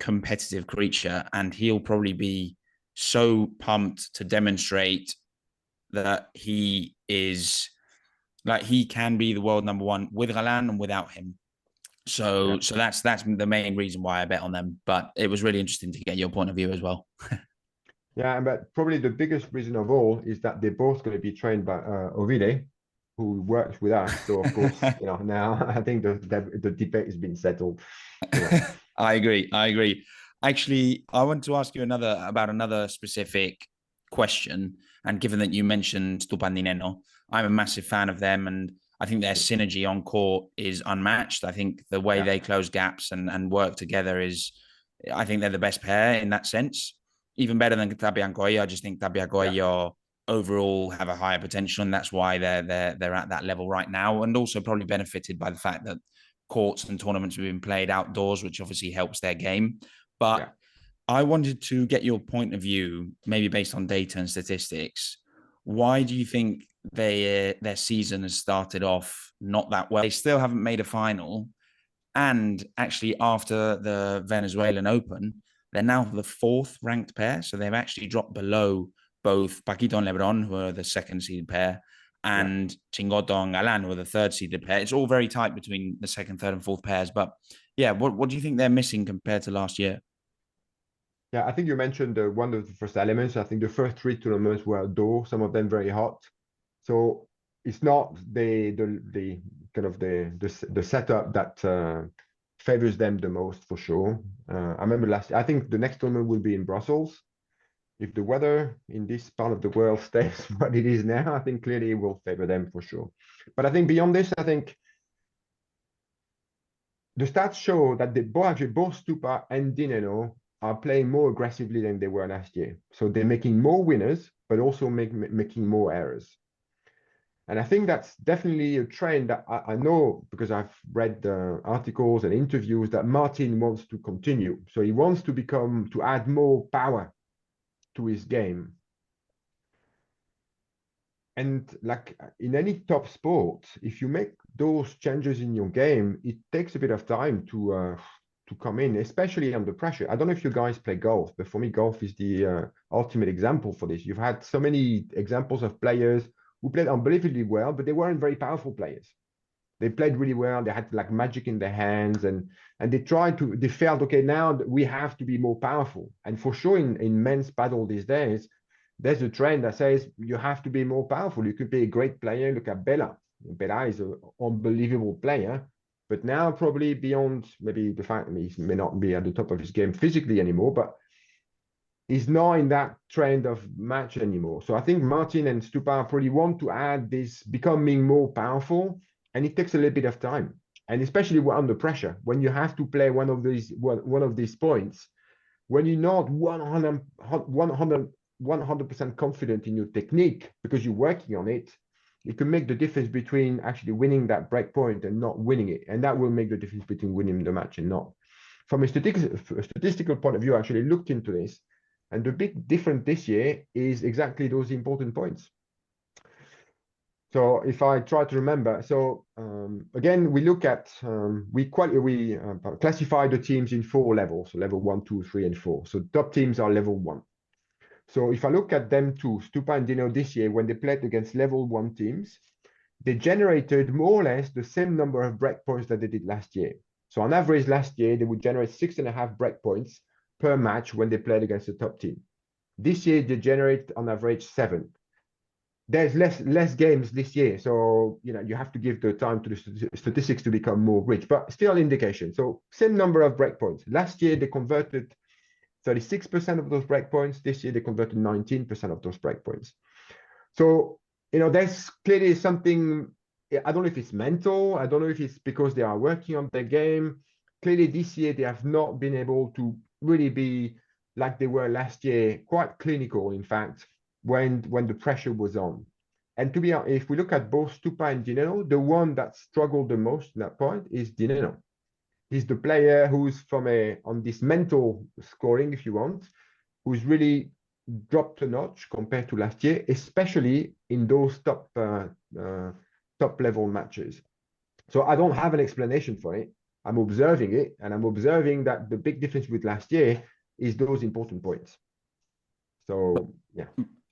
competitive creature, and he'll probably be so pumped to demonstrate that he can be the world number one with Galán and without him. So that's the main reason why I bet on them. But it was really interesting to get your point of view as well. yeah, but probably the biggest reason of all is that they're both going to be trained by Ovide, who works with us. So of course, now I think the debate has been settled. I agree. Actually, I want to ask you about another specific question. And given that you mentioned Tupandineno, I'm a massive fan of them, and I think their synergy on court is unmatched. I think the way they close gaps and work together I think they're the best pair in that sense. Even better than Tapia and Coelho. I just think Tapia and Coelho overall have a higher potential, and that's why they're at that level right now, and also probably benefited by the fact that courts and tournaments have been played outdoors, which obviously helps their game. But I wanted to get your point of view, maybe based on data and statistics. Why do you think their season has started off not that well? They still haven't made a final. And actually, after the Venezuelan Open, they're now the fourth ranked pair. So they've actually dropped below both Paquito and Lebrón, who are the second seeded pair, and Chingotto and Galán, who are the third seeded pair. It's all very tight between the second, third, and fourth pairs. But what do you think they're missing compared to last year? Yeah, I think you mentioned one of the first elements. I think the first three tournaments were outdoor, some of them very hot. So it's not the kind of the setup that favors them the most, for sure. I remember I think the next tournament will be in Brussels. If the weather in this part of the world stays what it is now, I think clearly it will favor them for sure. But I think beyond this, I think the stats show that both Stupa and Dineno are playing more aggressively than they were last year. So they're making more winners, but also making more errors. And I think that's definitely a trend that I know, because I've read the articles and interviews, that Martin wants to continue. So he wants to add more power to his game. And like in any top sport, if you make those changes in your game, it takes a bit of time to come in, especially under pressure. I don't know if you guys play golf, but for me, golf is the ultimate example for this. You've had so many examples of players who played unbelievably well, but they weren't very powerful players. They played really well. They had like magic in their hands, and they felt, okay, now we have to be more powerful. And for sure, in men's paddle these days, there's a trend that says you have to be more powerful. You could be a great player. Look at Bella. Bella is an unbelievable player, but now probably beyond maybe the fact that he may not be at the top of his game physically anymore, but he's not in that trend of match anymore. So I think Martin and Stupa probably want to add this becoming more powerful, and it takes a little bit of time. And especially under pressure, when you have to play one of these points, when you're not 100% confident in your technique because you're working on it, it can make the difference between actually winning that break point and not winning it. And that will make the difference between winning the match and not. From a statistical point of view, I actually looked into this. And the big difference this year is exactly those important points. So if I try to remember, so again, we look at, we classify the teams in 4 levels, so level 1, 2, 3, and 4. So top teams are level 1. So if I look at them two, Stupa and Dino this year, when they played against level 1 teams, they generated more or less the same number of breakpoints that they did last year. So on average last year, they would generate 6.5 breakpoints per match when they played against the top team. This year, they generate on average 7. There's less games this year, so you have to give the time to the statistics to become more rich, but still indication. So same number of breakpoints. Last year, they converted 36% of those breakpoints. This year, they converted 19% of those breakpoints. So, there's clearly something, I don't know if it's mental, I don't know if it's because they are working on their game. Clearly, this year, they have not been able to really be like they were last year, quite clinical, in fact, when the pressure was on. And to be honest, if we look at both Stupa and Dineno, the one that struggled the most in that point is Dineno. He's the player who's on this mental scoring, if you want, who's really dropped a notch compared to last year, especially in those top level matches. So I don't have an explanation for it. I'm observing it, and I'm observing that the big difference with last year is those important points. So, yeah.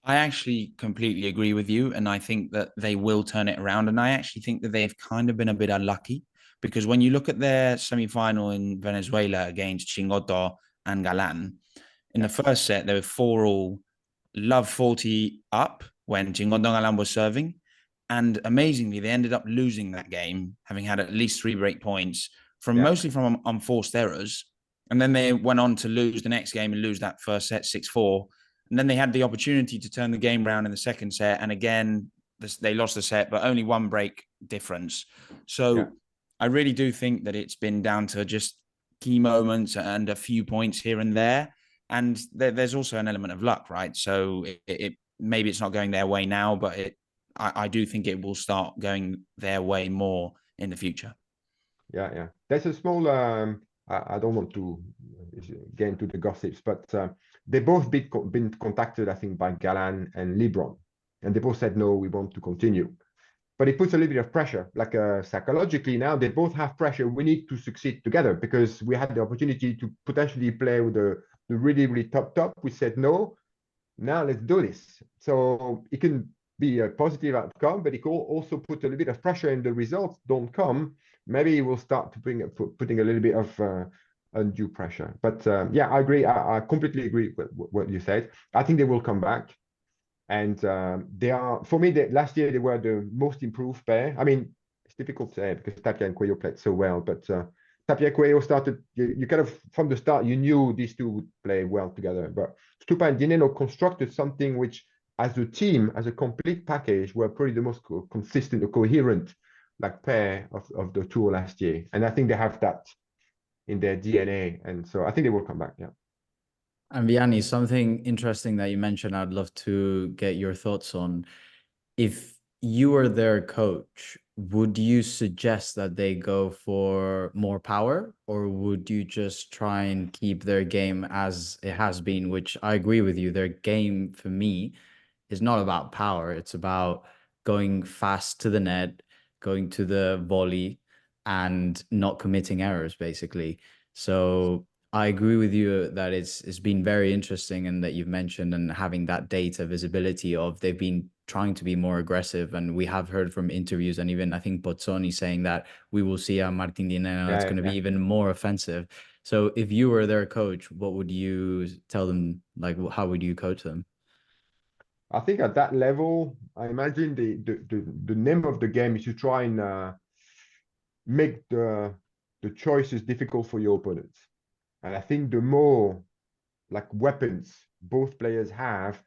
I actually completely agree with you, and I think that they will turn it around. And I actually think that they've kind of been a bit unlucky, because when you look at their semi-final in Venezuela against Chingotto and Galán, in the first set, they were 4-all, love 40 up when Chingotto and Galán was serving. And amazingly, they ended up losing that game, having had at least 3 break points mostly from unforced errors. And then they went on to lose the next game and lose that first set 6-4. And then they had the opportunity to turn the game around in the second set. And again, they lost the set, but only 1 break difference. So I really do think that it's been down to just key moments and a few points here and there. And there's also an element of luck, right? So maybe it's not going their way now, but I do think it will start going their way more in the future. Yeah. There's a small, I don't want to get into the gossips, but they both been contacted, I think, by Galán and Lebrón, and they both said, no, we want to continue. But it puts a little bit of pressure, like psychologically now, they both have pressure. We need to succeed together because we had the opportunity to potentially play with the really, really top. We said, no, now let's do this. So it can be a positive outcome, but it can also put a little bit of pressure and the results don't come. Maybe it will start to putting a little bit of undue pressure. But I agree. I completely agree with what you said. I think they will come back. And they are, for me, last year they were the most improved pair. I mean, it's difficult to say because Tapia and Cuello played so well, but Tapia and Cuello started, you kind of, from the start, you knew these two would play well together. But Stupa and Dineno constructed something which, as a team, as a complete package, were probably the most consistent or coherent pair of the tour last year. And I think they have that in their DNA. And so I think they will come back, yeah. And Vianney, something interesting that you mentioned, I'd love to get your thoughts on. If you were their coach, would you suggest that they go for more power, or would you just try and keep their game as it has been? Which I agree with you. Their game for me is not about power. It's about going fast to the net, going to the volley, and not committing errors, basically. So I agree with you that it's been very interesting, and that you've mentioned, and having that data visibility of they've been trying to be more aggressive. And we have heard from interviews, and even I think Bozzoni saying that we will see a Martin Dineno that's going to be even more offensive. So if you were their coach, what would you tell them? Like, how would you coach them? I think at that level, I imagine the name of the game is to try and make the choices difficult for your opponents. And I think the more like weapons both players have,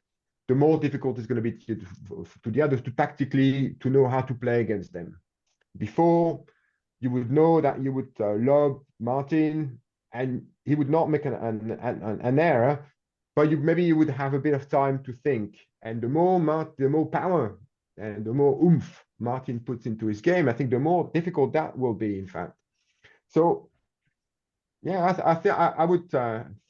the more difficult it's going to be to the others to tactically to know how to play against them. Before, you would know that you would lob Martin and he would not make an error, but maybe you would have a bit of time to think. And the more power and the more oomph Martin puts into his game, I think the more difficult that will be, in fact. So yeah, I think I would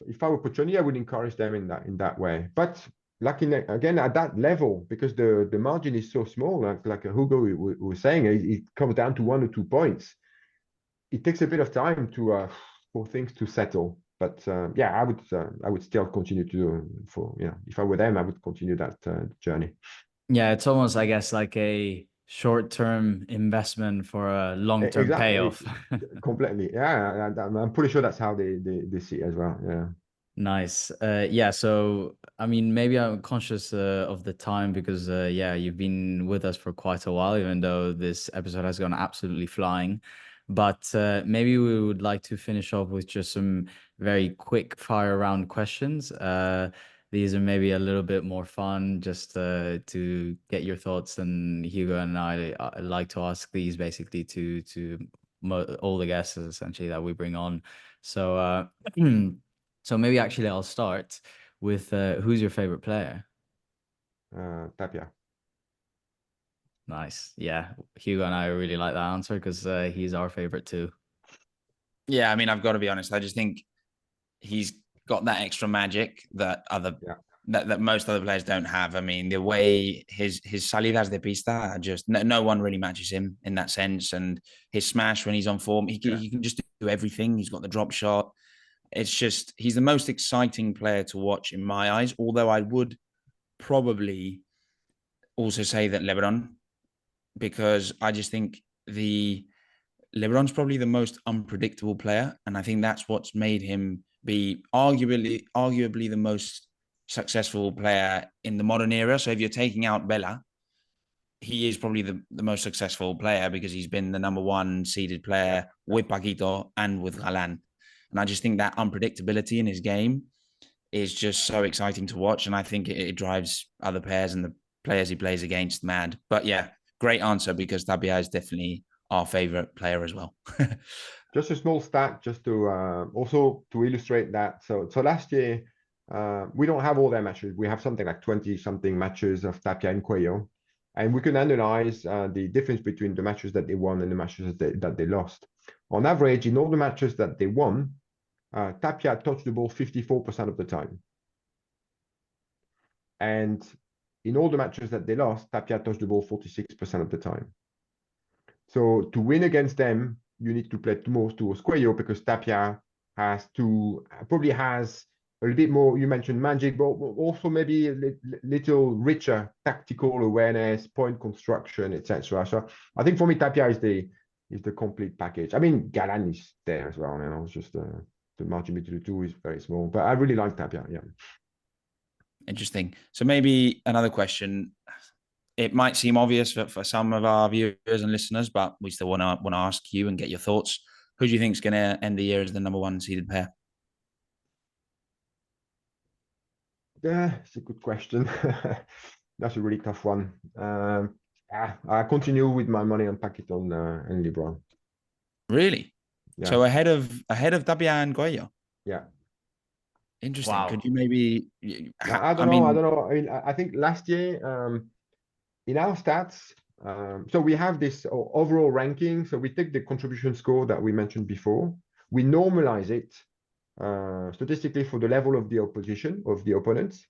if I were Puccini, I would encourage them in that way. But like again at that level, because the margin is so small, like Hugo was saying, it comes down to 1 or 2 points. It takes a bit of time to for things to settle. But yeah, I would still continue to if I were them, I would continue that journey. Yeah, it's almost, I guess, like a short-term investment for a long-term payoff. Completely. Yeah, I'm pretty sure that's how they see it as well. Yeah. Nice. Yeah, so I mean, maybe I'm conscious of the time because yeah, you've been with us for quite a while, even though this episode has gone absolutely flying. But maybe we would like to finish off with just some very quick fire round questions. These are maybe a little bit more fun, just to get your thoughts. And Hugo and I like to ask these basically to all the guests essentially that we bring on. So so maybe actually I'll start with who's your favorite player? Tapia. Nice. Yeah. Hugo and I really like that answer because he's our favorite too. Yeah, I mean, I've got to be honest. I just think he's got that extra magic that that most other players don't have. I mean, the way his salidas de pista are just no one really matches him in that sense. And his smash when he's on form, he can just do everything. He's got the drop shot. It's just he's the most exciting player to watch in my eyes. Although I would probably also say that Lebrón, because I just think Lebrón is probably the most unpredictable player, and I think that's what's made him be arguably the most successful player in the modern era. So if you're taking out Bella, he is probably the most successful player because he's been the number 1 seeded player with Paquito and with Galán. And I just think that unpredictability in his game is just so exciting to watch. And I think it drives other players and the players he plays against mad. But yeah, great answer because Tapia is definitely our favorite player as well. Just a small stat, just to also to illustrate that. So last year, we don't have all their matches. We have something like 20 something matches of Tapia and Cuello, and we can analyze the difference between the matches that they won and the matches that they lost. On average, in all the matches that they won, Tapia touched the ball 54% of the time, and in all the matches that they lost, Tapia touched the ball 46% of the time. So to win against them, you need to play most towards Cuello because Tapia probably has a little bit more. You mentioned magic, but also maybe a little richer tactical awareness, point construction, etc. So I think for me, Tapia is the complete package. I mean, Galán is there as well. It's just the margin between the two is very small, but I really like Tapia. Yeah. Interesting. So maybe another question. It might seem obvious for some of our viewers and listeners, but we still want to ask you and get your thoughts. Who do you think is going to end the year as the number 1 seeded pair? Yeah, it's a good question. That's a really tough one. I continue with my money on Paquito and Lebrón. Really? Yeah. So ahead of Tapia and Cuello? Yeah. Interesting. Wow. Could you maybe? I don't know. I mean, I think last year, in our stats, So we have this overall ranking. So we take the contribution score that we mentioned before, we normalize it statistically for the level of the opposition, of the opponents,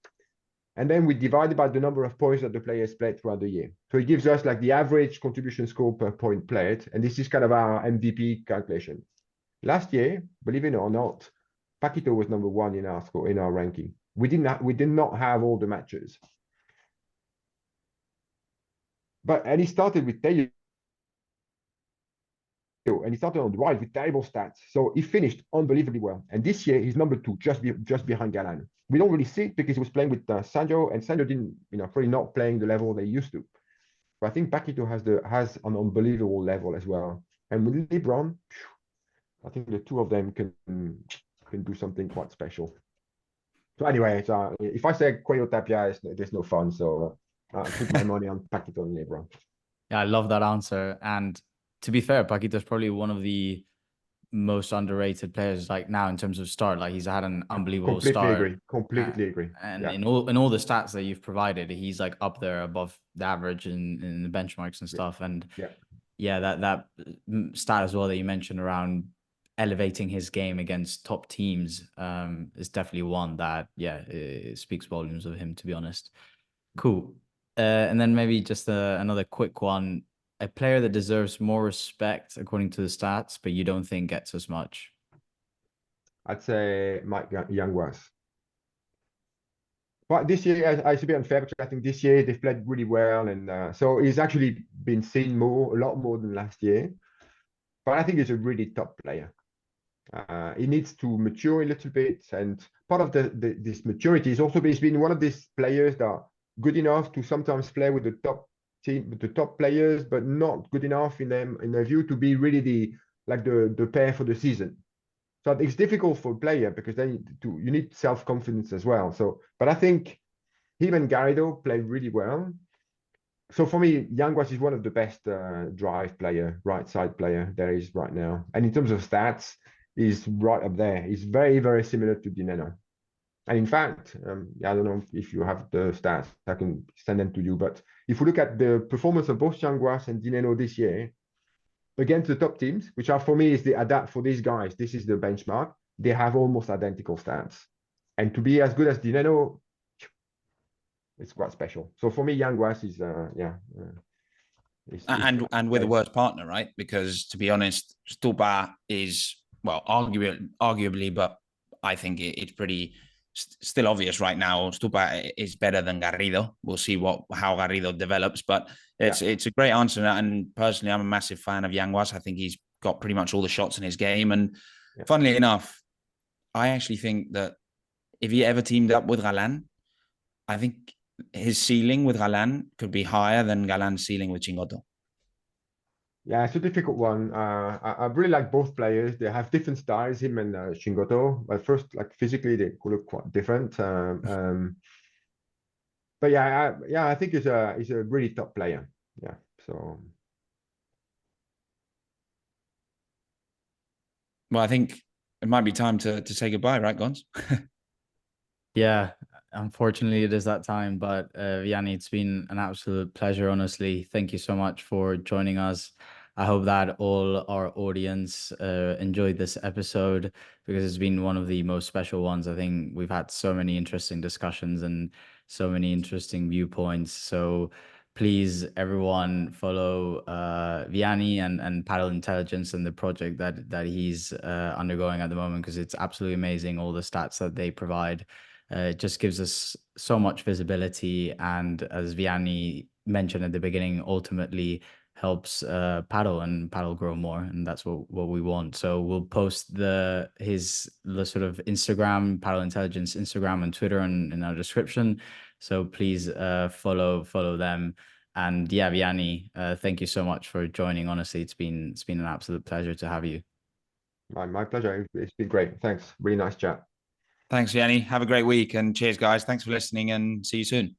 and then we divide it by the number of points that the players played throughout the year. So it gives us like the average contribution score per point played, and this is kind of our MVP calculation. Last year, believe it or not, Paquito was number one in our score, in our ranking. We did not have all the matches. And he started with Taylor, and he started on the right with terrible stats. So he finished unbelievably well. And this year he's number two, just behind Galán. We don't really see it because he was playing with Sancho, and Sancho didn't, probably not playing the level they used to. But I think Paquito has an unbelievable level as well. And with Lebrón, I think the two of them can do something quite special. So anyway, if I say Cuello Tapia, there's no fun. So I put my money on Paquito and Lebrón. Yeah, I love that answer. And to be fair, Paquito is probably one of the most underrated players like now in terms of start. Like he's had an unbelievable start. Completely agree. And yeah. in all the stats that you've provided, he's like up there above the average in the benchmarks and stuff. And that stat as well that you mentioned around elevating his game against top teams is definitely one that it speaks volumes of him, to be honest. Cool. And then maybe just another quick one. A player that deserves more respect according to the stats, but you don't think gets as much? I'd say Mike Yanguas. But this year, I should be unfair because I think this year they've played really well, and so he's actually been seen a lot more than last year. But I think he's a really top player. He needs to mature a little bit, and part of this maturity is also he's been one of these players that are good enough to sometimes play with the top team, with the top players, but not good enough in their view to be really the pair for the season. So it's difficult for a player because then you need self-confidence as well. So, but I think him and Garrido play really well. So for me, Yanguas is one of the best drive player, right side player there is right now. And in terms of stats, he's right up there. He's very, very similar to Dineno. And in fact, I don't know if you have the stats, I can send them to you. But if we look at the performance of both Yanguas and Dineno this year, against the top teams, which are for me is the adapt for these guys, this is the benchmark. They have almost identical stats, and to be as good as Dineno, it's quite special. So for me, Yanguas is and with a worse partner, right? Because to be honest, Stupa is arguably, but I think it's pretty still obvious right now. Stupa is better than Garrido. We'll see how Garrido develops, but it's a great answer. And personally, I'm a massive fan of Yanguas. I think he's got pretty much all the shots in his game. And funnily enough, I actually think that if he ever teamed up with Galán, I think his ceiling with Galán could be higher than Galán's ceiling with Chingotto. Yeah, it's a difficult one. I really like both players. They have different styles, him and Chingotto. But first, like physically, they could look quite different. But I think he's a really top player. Yeah, so. Well, I think it might be time to say goodbye, right, Gons? Yeah, unfortunately, it is that time. But Vianney, it's been an absolute pleasure, honestly. Thank you so much for joining us. I hope that all our audience enjoyed this episode because it's been one of the most special ones. I think we've had so many interesting discussions and so many interesting viewpoints. So please, everyone, follow Vianney and Padel Intelligence and the project that he's undergoing at the moment, because it's absolutely amazing, all the stats that they provide. It just gives us so much visibility, and as Vianney mentioned at the beginning, ultimately helps Padel grow more, and that's what we want. So we'll post the sort of Instagram, Padel Intelligence Instagram and Twitter in our description. So please follow them. And yeah, Vianney, thank you so much for joining. Honestly, it's been an absolute pleasure to have you. My pleasure. It's been great. Thanks. Really nice chat. Thanks, Vianney. Have a great week, and cheers, guys. Thanks for listening, and see you soon.